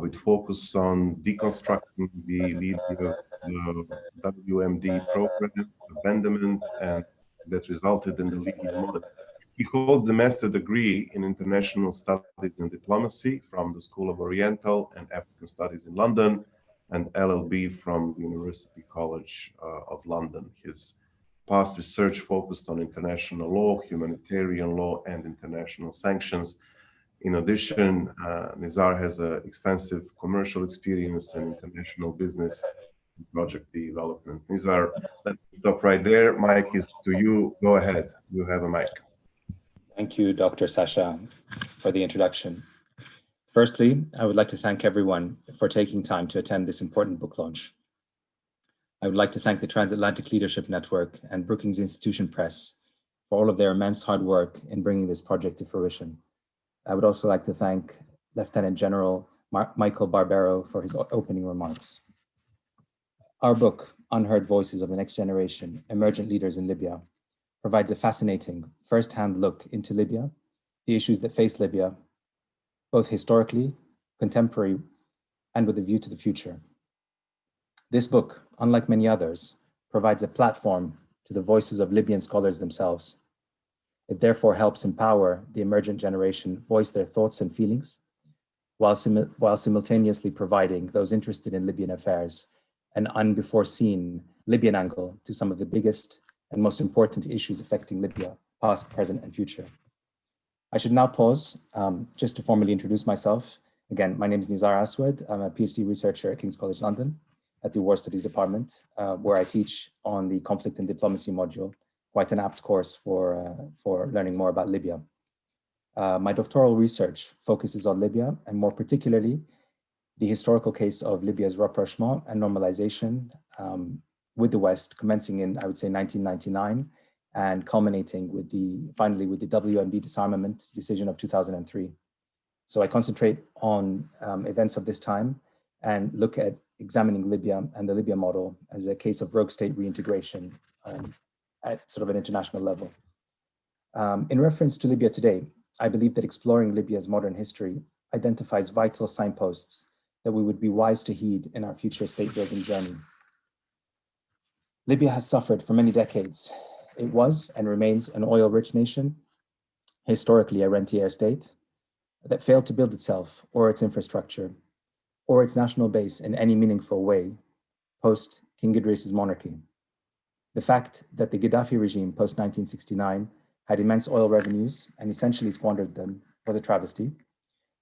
with focus on deconstructing the Libya WMD program, abandonment, and that resulted in the Libyan model. He holds the master degree in international studies and diplomacy from the School of Oriental and African Studies in London, and LLB from the University College of London. His past research focused on international law, humanitarian law, and international sanctions. In addition, Nizar has extensive commercial experience and international business project development. Nizar, let's stop right there. Mic is to you. Go ahead. You have a mic. Thank you, Dr. Sasha, for the introduction. Firstly, I would like to thank everyone for taking time to attend this important book launch. I would like to thank the Transatlantic Leadership Network and Brookings Institution Press for all of their immense hard work in bringing this project to fruition. I would also like to thank Lieutenant General Michael Barbero for his opening remarks. Our book, Unheard Voices of the Next Generation, Emergent Leaders in Libya, provides a fascinating first-hand look into Libya, the issues that face Libya, both historically, contemporary, and with a view to the future. This book, unlike many others, provides a platform to the voices of Libyan scholars themselves. It therefore helps empower the emergent generation voice their thoughts and feelings, while simultaneously providing those interested in Libyan affairs an unbefore-seen Libyan angle to some of the biggest and most important issues affecting Libya, past, present, and future. I should now pause just to formally introduce myself. Again, my name is Nizar Aswed. I'm a PhD researcher at King's College London at the War Studies Department, where I teach on the Conflict and Diplomacy module, quite an apt course for learning more about Libya. My doctoral research focuses on Libya, and more particularly, the historical case of Libya's rapprochement and normalization with the West, commencing in, I would say, 1999, and culminating with finally with the WMB disarmament decision of 2003. So I concentrate on events of this time and look at examining Libya and the Libya model as a case of rogue state reintegration at sort of an international level. In reference to Libya today, I believe that exploring Libya's modern history identifies vital signposts that we would be wise to heed in our future state-building journey. Libya has suffered for many decades. It was and remains an oil-rich nation, historically a rentier state, that failed to build itself or its infrastructure or its national base in any meaningful way post King Idris's monarchy. The fact that the Gaddafi regime post-1969 had immense oil revenues and essentially squandered them was a travesty.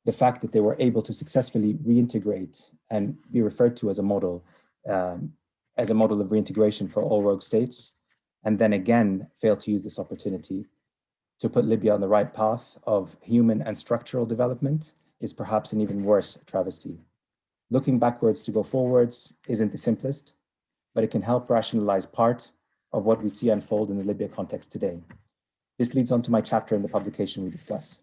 The fact that they were able to successfully reintegrate and be referred to as a model of reintegration for all rogue states, and then again failed to use this opportunity to put Libya on the right path of human and structural development is perhaps an even worse travesty. Looking backwards to go forwards isn't the simplest, but it can help rationalize part of what we see unfold in the Libya context today. This leads on to my chapter in the publication we discuss.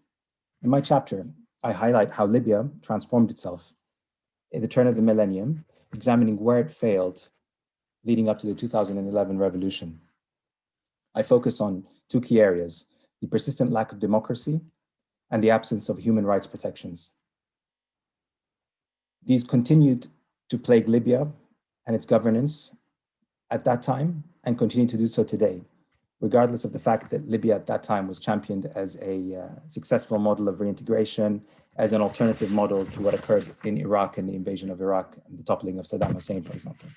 In my chapter, I highlight how Libya transformed itself at the turn of the millennium, examining where it failed leading up to the 2011 revolution. I focus on two key areas: the persistent lack of democracy and the absence of human rights protections. These continued to plague Libya and its governance at that time and continue to do so today, regardless of the fact that Libya at that time was championed as a successful model of reintegration, as an alternative model to what occurred in Iraq and the invasion of Iraq and the toppling of Saddam Hussein, for example.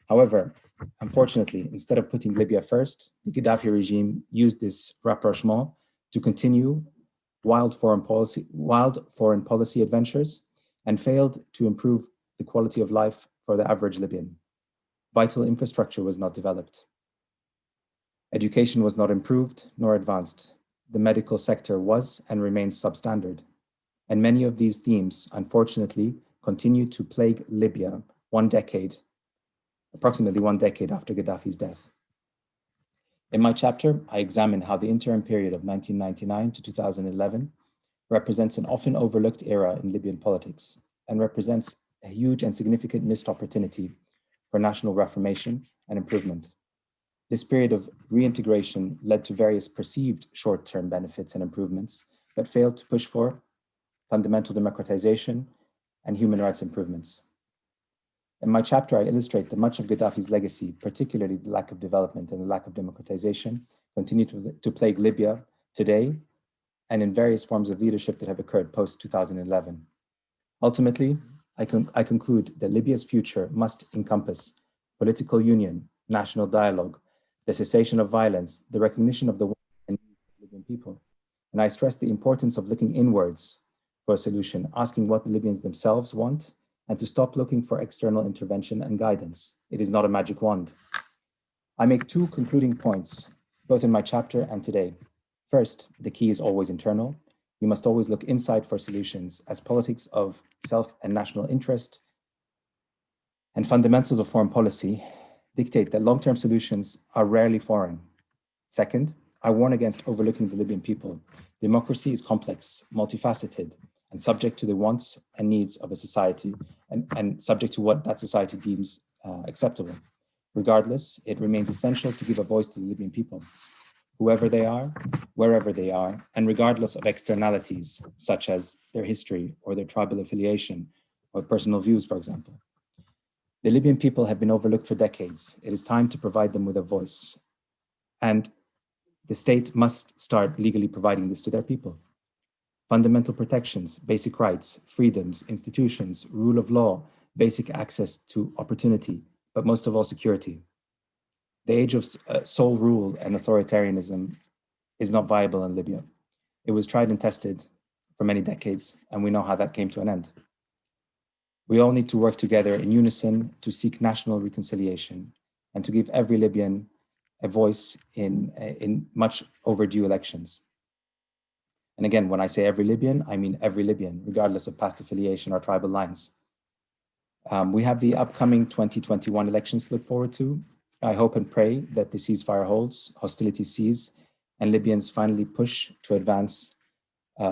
However, unfortunately, instead of putting Libya first, the Gaddafi regime used this rapprochement to continue wild foreign policy adventures and failed to improve the quality of life for the average Libyan. Vital infrastructure was not developed. Education was not improved nor advanced. The medical sector was and remains substandard. And many of these themes, unfortunately, continue to plague Libya approximately one decade after Gaddafi's death. In my chapter, I examine how the interim period of 1999 to 2011 represents an often overlooked era in Libyan politics and represents a huge and significant missed opportunity for national reformation and improvement. This period of reintegration led to various perceived short-term benefits and improvements, but failed to push for fundamental democratization and human rights improvements. In my chapter, I illustrate that much of Gaddafi's legacy, particularly the lack of development and the lack of democratization, continue to plague Libya today and in various forms of leadership that have occurred post-2011. Ultimately, I conclude that Libya's future must encompass political union, national dialogue, the cessation of violence, the recognition of the needs of Libyan people. And I stress the importance of looking inwards for a solution, asking what the Libyans themselves want, and to stop looking for external intervention and guidance. It is not a magic wand. I make two concluding points, both in my chapter and today. First, the key is always internal. You must always look inside for solutions, as politics of self and national interest and fundamentals of foreign policy dictate that long-term solutions are rarely foreign. Second, I warn against overlooking the Libyan people. Democracy is complex, multifaceted, and subject to the wants and needs of a society, and subject to what that society deems acceptable. Regardless, it remains essential to give a voice to the Libyan people, whoever they are, wherever they are, and regardless of externalities, such as their history or their tribal affiliation or personal views, for example. The Libyan people have been overlooked for decades. It is time to provide them with a voice. And the state must start legally providing this to their people. Fundamental protections, basic rights, freedoms, institutions, rule of law, basic access to opportunity, but most of all, security. The age of sole rule and authoritarianism is not viable in Libya. It was tried and tested for many decades, and we know how that came to an end. We all need to work together in unison to seek national reconciliation and to give every Libyan a voice in much overdue elections. And again, when I say every Libyan, I mean every Libyan, regardless of past affiliation or tribal lines. We have the upcoming 2021 elections to look forward to. I hope and pray that the ceasefire holds, hostilities cease, and Libyans finally push to advance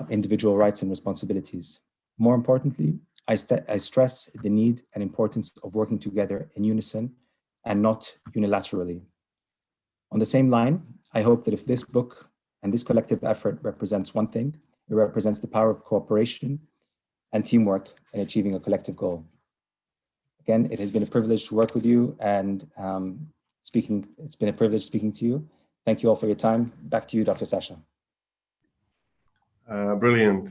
individual rights and responsibilities. More importantly, I stress the need and importance of working together in unison and not unilaterally. On the same line, I hope that if this book and this collective effort represents one thing, it represents the power of cooperation and teamwork in achieving a collective goal. Again, it has been a privilege to work with you, and it's been a privilege speaking to you. Thank you all for your time. Back to you, Dr. Sasha. Brilliant.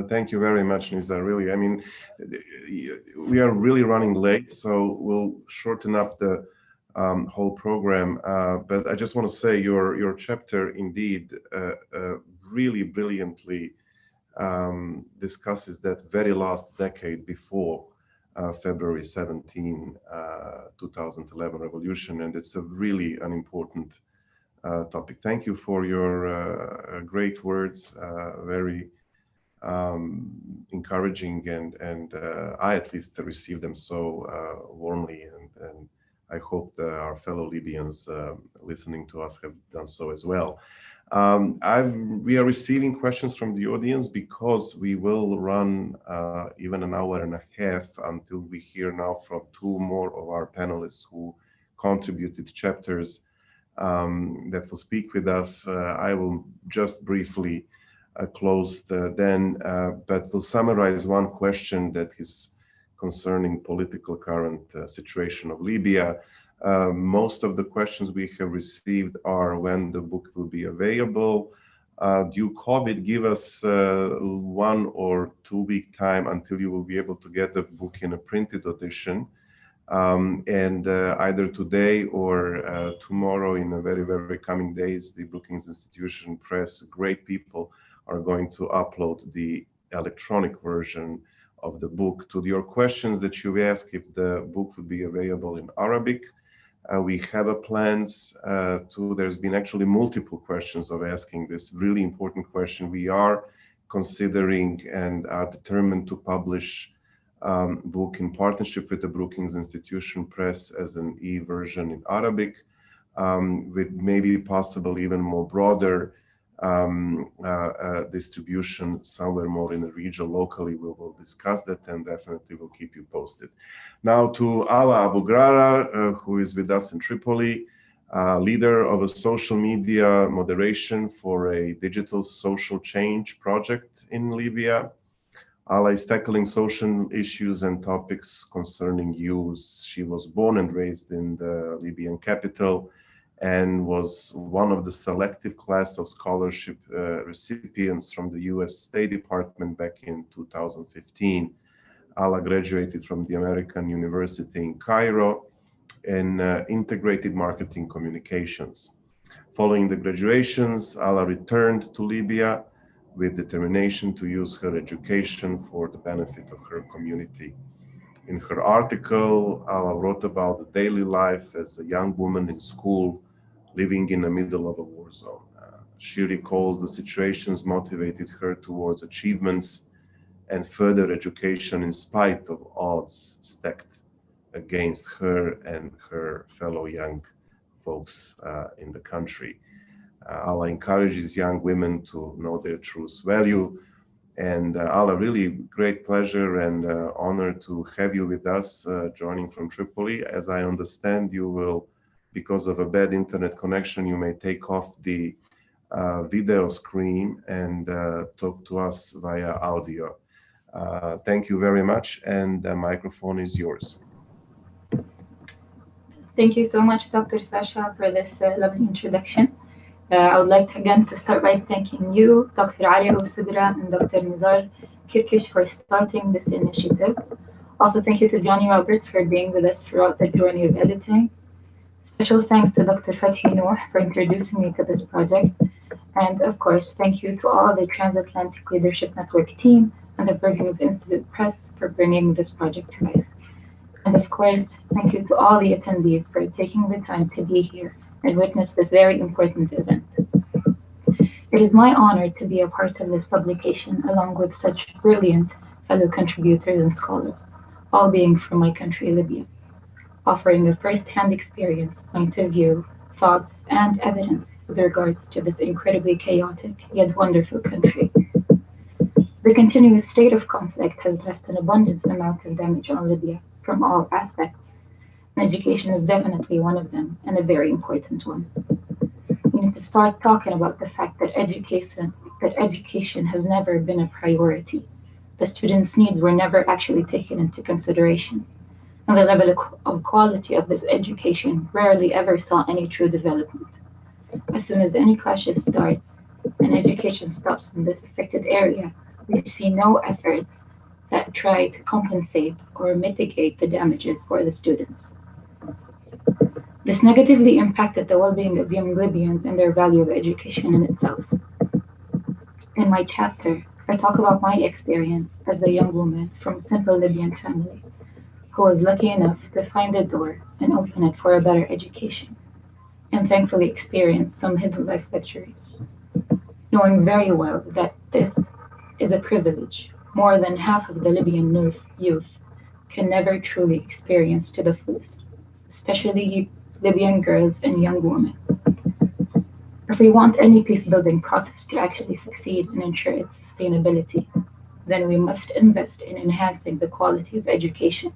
Thank you very much, Nizar. Really, I mean, we are really running late, so we'll shorten up the whole program. But I just want to say your chapter indeed really brilliantly discusses that very last decade before February 17, 2011 revolution, and it's a really an important topic. Thank you for your great words, very encouraging, and I at least received them so warmly, and I hope that our fellow Libyans listening to us have done so as well. We are receiving questions from the audience because we will run even an hour and a half until we hear now from two more of our panelists who contributed chapters that will speak with us. I will just briefly close then, but will summarize one question that is concerning political current situation of Libya. Most of the questions we have received are when the book will be available. Do COVID give us 1 or 2 week time until you will be able to get the book in a printed edition? And either today or tomorrow, in a very, very coming days, the Brookings Institution Press, great people, are going to upload the electronic version of the book. To your questions that you asked, if the book would be available in Arabic, we have plans there's been actually multiple questions of asking this really important question. We are considering and are determined to publish book in partnership with the Brookings Institution Press as an e-version in Arabic, with maybe possible even more broader distribution somewhere more in the region locally. We will discuss that and definitely will keep you posted. Now to Alaa AbouGhrara, who is with us in Tripoli, leader of a social media moderation for a digital social change project in Libya. Alaa is tackling social issues and topics concerning youth. She was born and raised in the Libyan capital and was one of the selective class of scholarship recipients from the US State Department back in 2015. Alaa graduated from the American University in Cairo in integrated marketing communications. Following the graduations, Alaa returned to Libya with determination to use her education for the benefit of her community. In her article, Alaa wrote about the daily life as a young woman in school, living in the middle of a war zone. She recalls the situations motivated her towards achievements and further education in spite of odds stacked against her and her fellow young folks in the country. Allah encourages young women to know their truth value. And Allah, really great pleasure and honor to have you with us joining from Tripoli. As I understand, you will, because of a bad internet connection, you may take off the video screen and talk to us via audio. Thank you very much, and the microphone is yours. Thank you so much, Dr. Sasha, for this lovely introduction. I would like again to start by thanking you, Dr. Ali Abusedra and Dr. Nizar Krikish for starting this initiative. Also, thank you to Johnny Roberts for being with us throughout the journey of editing. Special thanks to Dr. Fathi Noor for introducing me to this project. And of course, thank you to all the Transatlantic Leadership Network team and the Brookings Institute Press for bringing this project to life. And of course, thank you to all the attendees for taking the time to be here and witness this very important event. It is my honor to be a part of this publication along with such brilliant fellow contributors and scholars, all being from my country, Libya, offering a first-hand experience, point of view, thoughts, and evidence with regards to this incredibly chaotic yet wonderful country. The continuous state of conflict has left an abundant amount of damage on Libya from all aspects. And education is definitely one of them, and a very important one. We need to start talking about the fact that education has never been a priority. The students' needs were never actually taken into consideration. And the level of quality of this education rarely ever saw any true development. As soon as any clashes starts and education stops in this affected area, we see no efforts that try to compensate or mitigate the damages for the students. This negatively impacted the well-being of young Libyans and their value of education in itself. In my chapter, I talk about my experience as a young woman from a simple Libyan family who was lucky enough to find a door and open it for a better education, and thankfully experienced some hidden life luxuries, knowing very well that this is a privilege more than half of the Libyan youth can never truly experience to the fullest, especially Libyan girls and young women. If we want any peace-building process to actually succeed and ensure its sustainability, then we must invest in enhancing the quality of education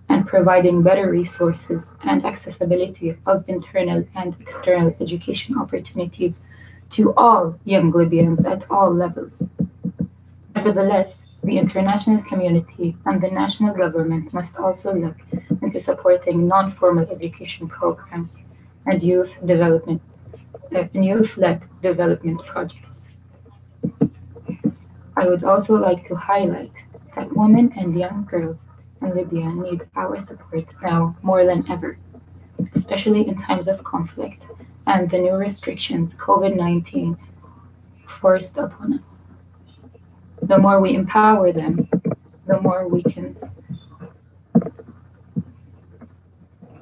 and providing better resources and accessibility of internal and external education opportunities to all young Libyans at all levels. Nevertheless, the international community and the national government must also look into supporting non-formal education programs and youth-led development projects. I would also like to highlight that women and young girls in Libya need our support now more than ever, especially in times of conflict and the new restrictions COVID-19 forced upon us. The more we empower them, the more we can.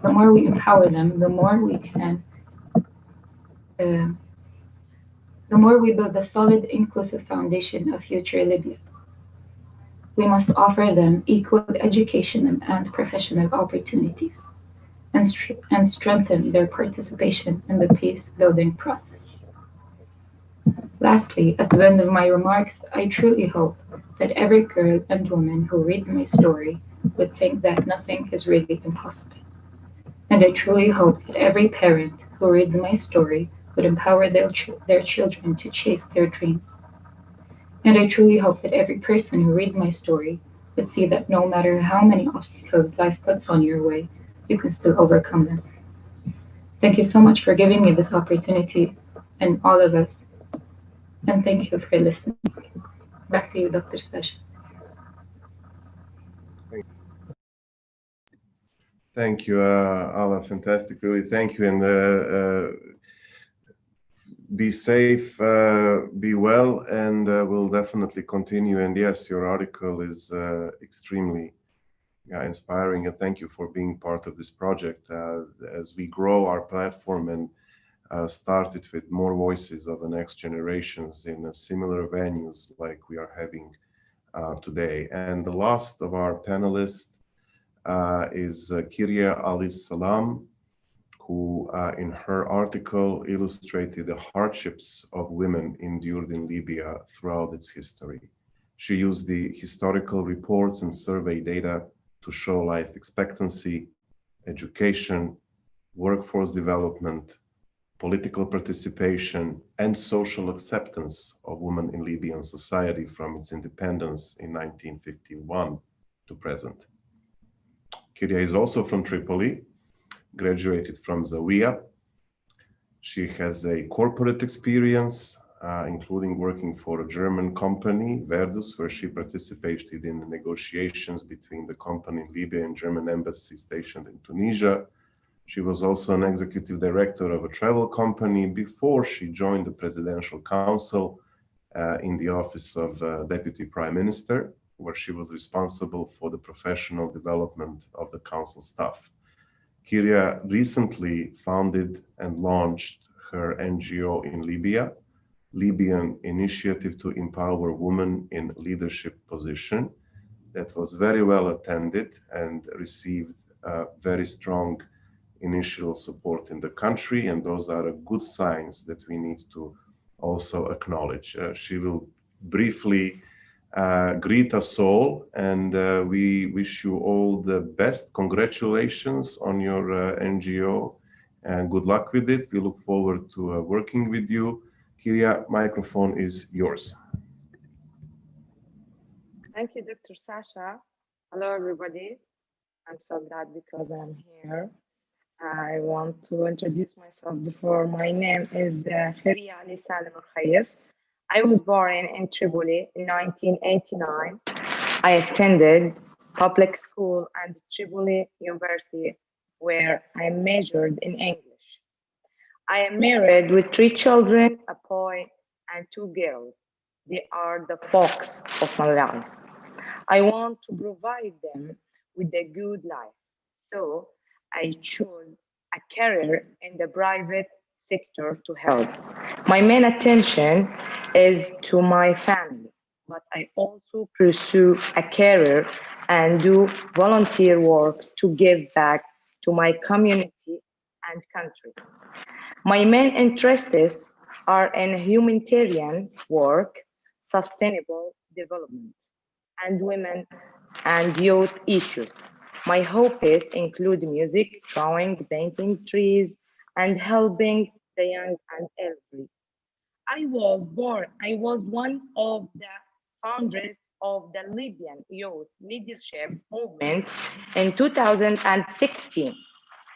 The more we empower them, the more we can. The more we build a solid, inclusive foundation of future Libya. We must offer them equal education and professional opportunities, and strengthen their participation in the peace-building process. Lastly, at the end of my remarks, I truly hope that every girl and woman who reads my story would think that nothing is really impossible. And I truly hope that every parent who reads my story would empower their children to chase their dreams. And I truly hope that every person who reads my story would see that no matter how many obstacles life puts on your way, you can still overcome them. Thank you so much for giving me this opportunity, and all of us. And thank you for listening. Back to you, Dr. Sasha. Thank you, Ala. Fantastic, really. Thank you, and be safe, be well, and we'll definitely continue. And yes, your article is extremely inspiring, and thank you for being part of this project. As we grow our platform and start it with more voices of the next generations in similar venues like we are having today. And the last of our panelists is Khairia Salam, who in her article illustrated the hardships of women endured in Libya throughout its history. She used the historical reports and survey data to show life expectancy, education, workforce development, political participation, and social acceptance of women in Libyan society from its independence in 1951 to present. Khairia is also from Tripoli, graduated from Zawiya. She has a corporate experience, including working for a German company, Verdus, where she participated in the negotiations between the company in Libya and German embassy stationed in Tunisia. She was also an executive director of a travel company before she joined the Presidential Council in the office of Deputy Prime Minister, where she was responsible for the professional development of the council staff. Khairia recently founded and launched her NGO in Libya, Libyan Initiative to Empower Women in Leadership Position, that was very well attended and received very strong initial support in the country, and those are good signs that we need to also acknowledge. She will briefly greet us all, and we wish you all the best. Congratulations on your NGO, and good luck with it. We look forward to working with you. Khairia, microphone is yours. Thank you, Dr. Sasha. Hello, everybody. I'm so glad because I'm here. I want to introduce myself before. My name is Khairia Salem Erkhise. I was born in Tripoli in 1989. I attended public school and Tripoli University, where I majored in English. I am married with 3 children, a boy and 2 girls. They are the focus of my life. I want to provide them with a good life. So I chose a career in the private sector to help. My main attention is to my family, but I also pursue a career and do volunteer work to give back to my community and country. My main interests are in humanitarian work, sustainable development, and women and youth issues. My hobbies include music, drawing, painting trees, and helping the young and elderly. I was one of the founders of the Libyan Youth Leadership Movement in 2016.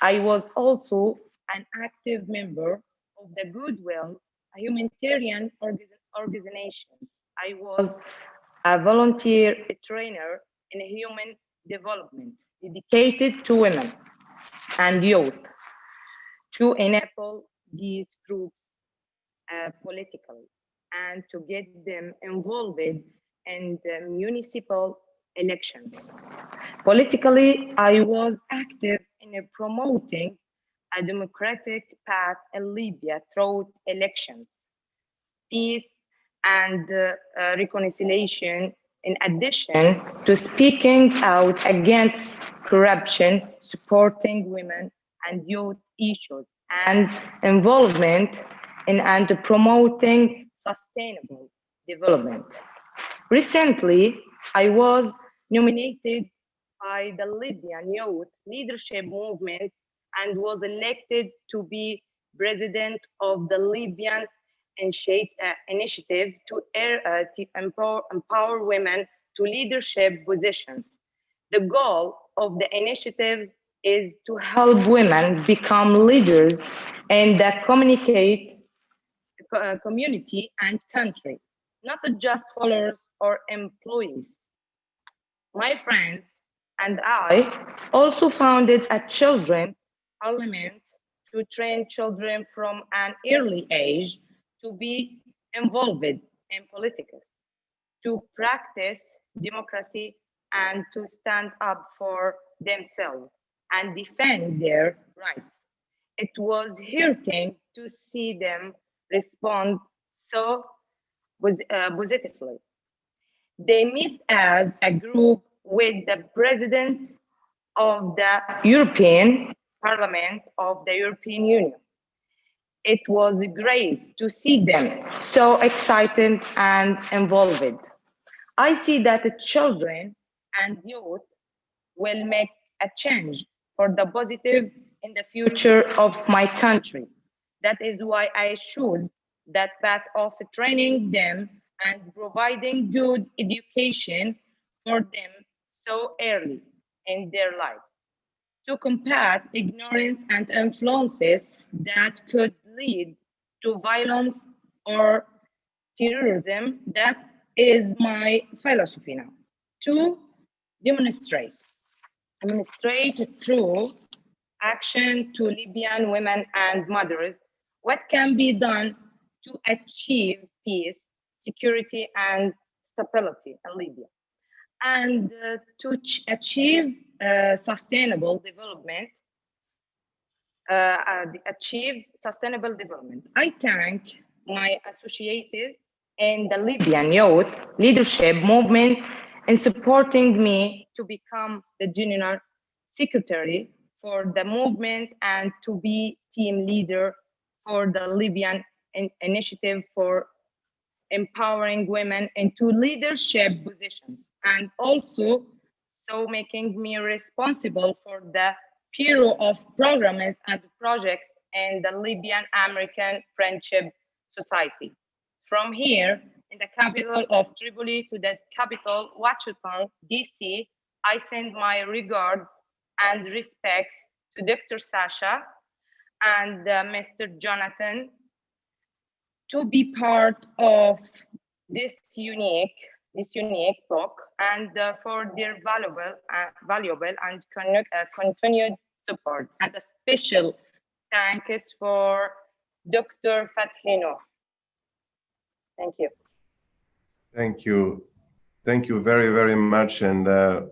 I was also an active member of the Goodwill, a humanitarian organization. I was a volunteer trainer in human development dedicated to women and youth to enable these groups politically and to get them involved in the municipal elections. Politically, I was active in promoting a democratic path in Libya through elections, peace, and reconciliation, in addition to speaking out against corruption, supporting women and youth issues, and involvement in and promoting sustainable development. Recently, I was nominated by the Libyan Youth Leadership Movement and was elected to be president of the Libyan initiative to empower women to leadership positions. The goal of the initiative is to help women become leaders in the community and country, not just followers or employees. My friends and I also founded a children's parliament to train children from an early age to be involved in politics, to practice democracy, and to stand up for themselves and defend their rights. It was hurting to see them respond so positively. They meet as a group with the president of the European Parliament of the European Union. It was great to see them so excited and involved. I see that the children and youth will make a change for the positive in the future of my country. That is why I choose that path of training them and providing good education for them so early in their lives to combat ignorance and influences that could lead to violence or terrorism. That is my philosophy now. To demonstrate through action to Libyan women and mothers what can be done to achieve peace, security, and stability in Libya, and to achieve sustainable development. I thank my associates in the Libyan youth leadership movement in supporting me to become the general secretary for the movement and to be team leader for the Libyan initiative for empowering women into leadership positions, and also so making me responsible for the Bureau of Programs and Projects in the Libyan American Friendship Society. From here, in the capital of Tripoli to the capital, Washington, DC, I send my regards and respect to Dr. Sasha and Mr. Jonathan to be part of this unique book, and for their valuable and continued support. And a special thanks for Dr. Fathino. Thank you. Thank you. Thank you very, very much. And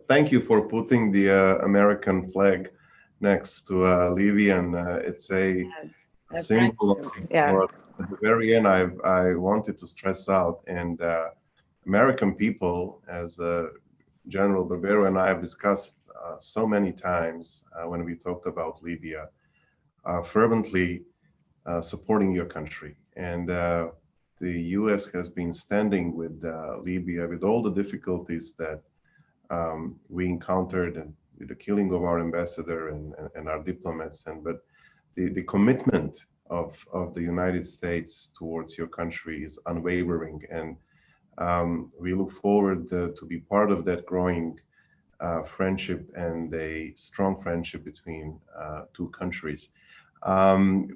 thank you for putting the American flag next to Libyan. It's a symbol of what at the very end I wanted to stress out. And American people, as General Barbero and I have discussed so many times when we talked about Libya, are fervently supporting your country. And the US has been standing with Libya with all the difficulties that we encountered, and with the killing of our ambassador and our diplomats, but the commitment of the United States towards your country is unwavering, and we look forward to be part of that growing friendship and a strong friendship between two countries.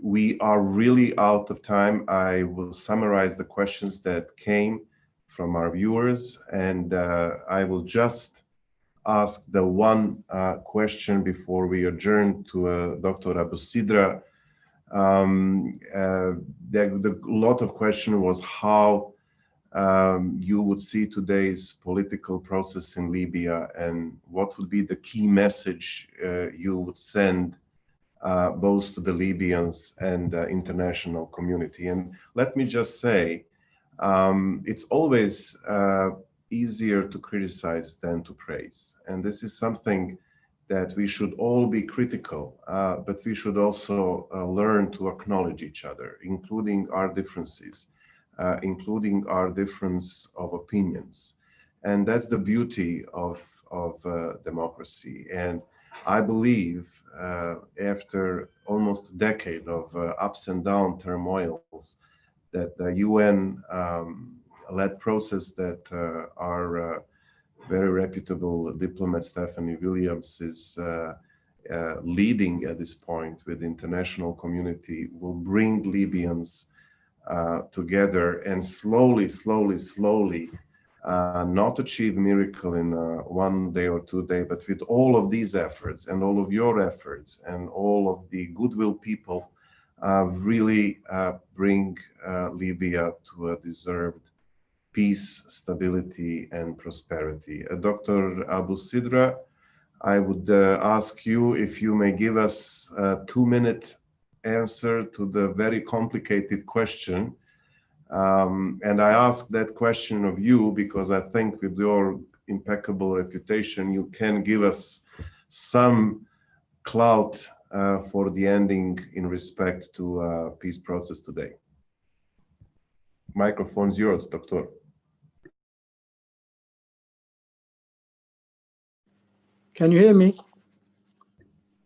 We are really out of time. I will summarize the questions that came from our viewers, and I will just ask the one question before we adjourn to Dr. Abusedra. The lot of question was how you would see today's political process in Libya, and what would be the key message you would send both to the Libyans and the international community. And let me just say, it's always easier to criticize than to praise. And this is something that we should all be critical, but we should also learn to acknowledge each other, including our differences, including our difference of opinions. And that's the beauty of democracy. And I believe after almost a decade of ups and down turmoils, that the UN-led process that our very reputable diplomat Stephanie Williams is leading at this point with the international community will bring Libyans together and slowly, not achieve miracle in 1 day or 2 days, but with all of these efforts and all of your efforts and all of the goodwill people really bring Libya to a deserved peace, stability, and prosperity. Dr. Abusedra, I would ask you if you may give us a 2-minute answer to the very complicated question. And I ask that question of you because I think with your impeccable reputation, you can give us some clout for the ending in respect to peace process today. Microphone's yours, Doctor. Can you hear me?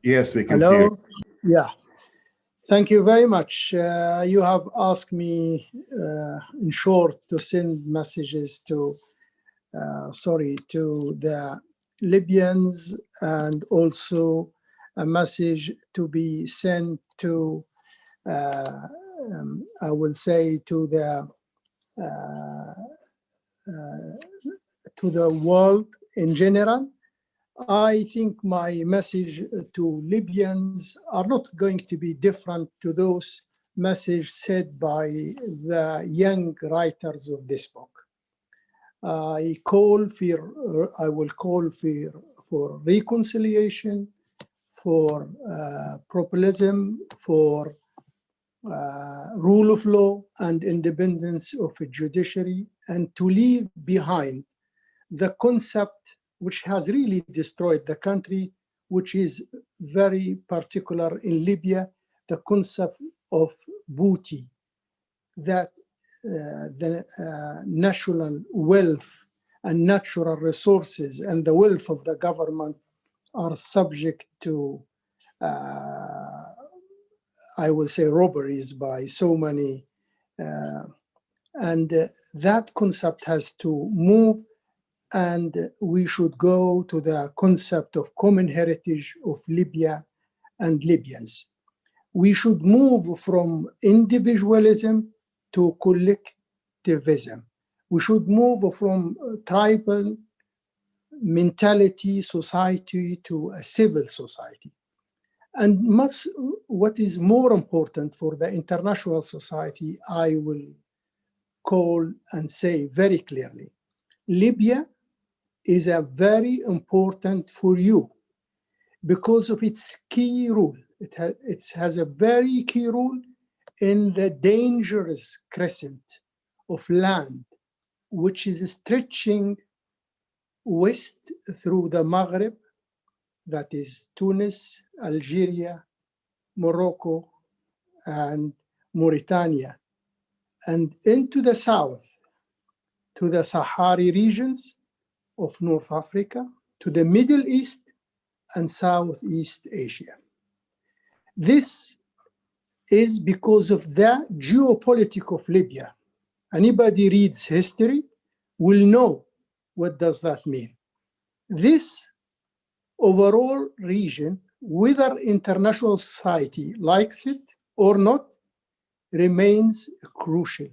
Yes, we can Hello? hear. Yeah. Thank you very much. You have asked me, in short, to send messages to, to the Libyans, and also a message to be sent to, I will say, to the world in general. I think my message to Libyans are not going to be different to those messages said by the young writers of this book. I will call for reconciliation, for populism, for rule of law and independence of the judiciary, and to leave behind the concept which has really destroyed the country, which is very particular in Libya, the concept of booty, that the national wealth and natural resources and the wealth of the government are subject to, I will say, robberies by so many. And that concept has to move, and we should go to the concept of common heritage of Libya and Libyans. We should move from individualism to collectivism. We should move from tribal mentality society to a civil society. And what is more important for the international society, I will call and say very clearly, Libya is a very important for you because of its key role. It has a very key role in the dangerous crescent of land, which is stretching west through the Maghreb, that is Tunis, Algeria, Morocco, and Mauritania, and into the south to the Sahari regions of North Africa, to the Middle East and Southeast Asia. This is because of the geopolitics of Libya. Anybody reads history will know what does that mean. This overall region, whether international society likes it or not, remains crucial,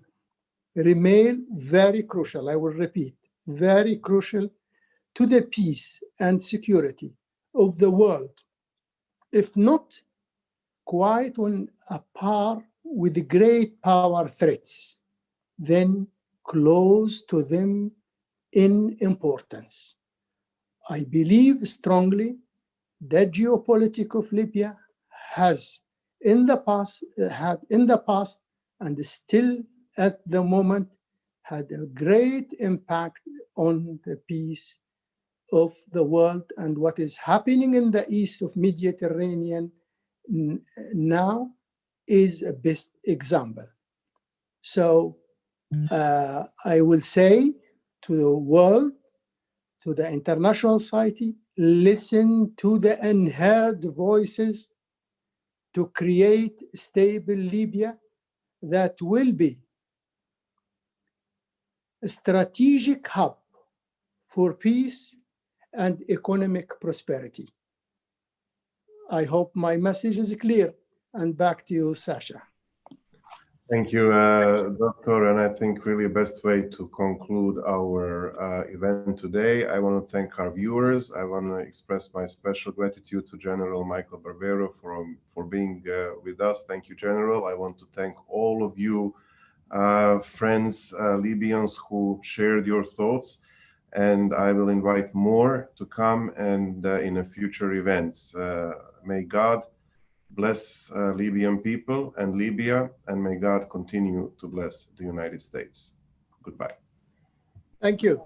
remain very crucial, I will repeat, very crucial to the peace and security of the world, if not quite on a par with the great power threats, then close to them in importance. I believe strongly that geopolitics of Libya has in the past, and still at the moment had a great impact on the peace of the world, and what is happening in the east of Mediterranean now is a best example. So I will say to the world, to the international society, listen to the unheard voices to create stable Libya that will be a strategic hub for peace and economic prosperity. I hope my message is clear. And back to you, Sasha. Thank you, Doctor. And I think really best way to conclude our event today. I want to thank our viewers. I want to express my special gratitude to General Michael Barbero for being with us. Thank you, General. I want to thank all of you friends, Libyans, who shared your thoughts. And I will invite more to come and in a future events. May God bless Libyan people and Libya, and may God continue to bless the United States. Goodbye. Thank you.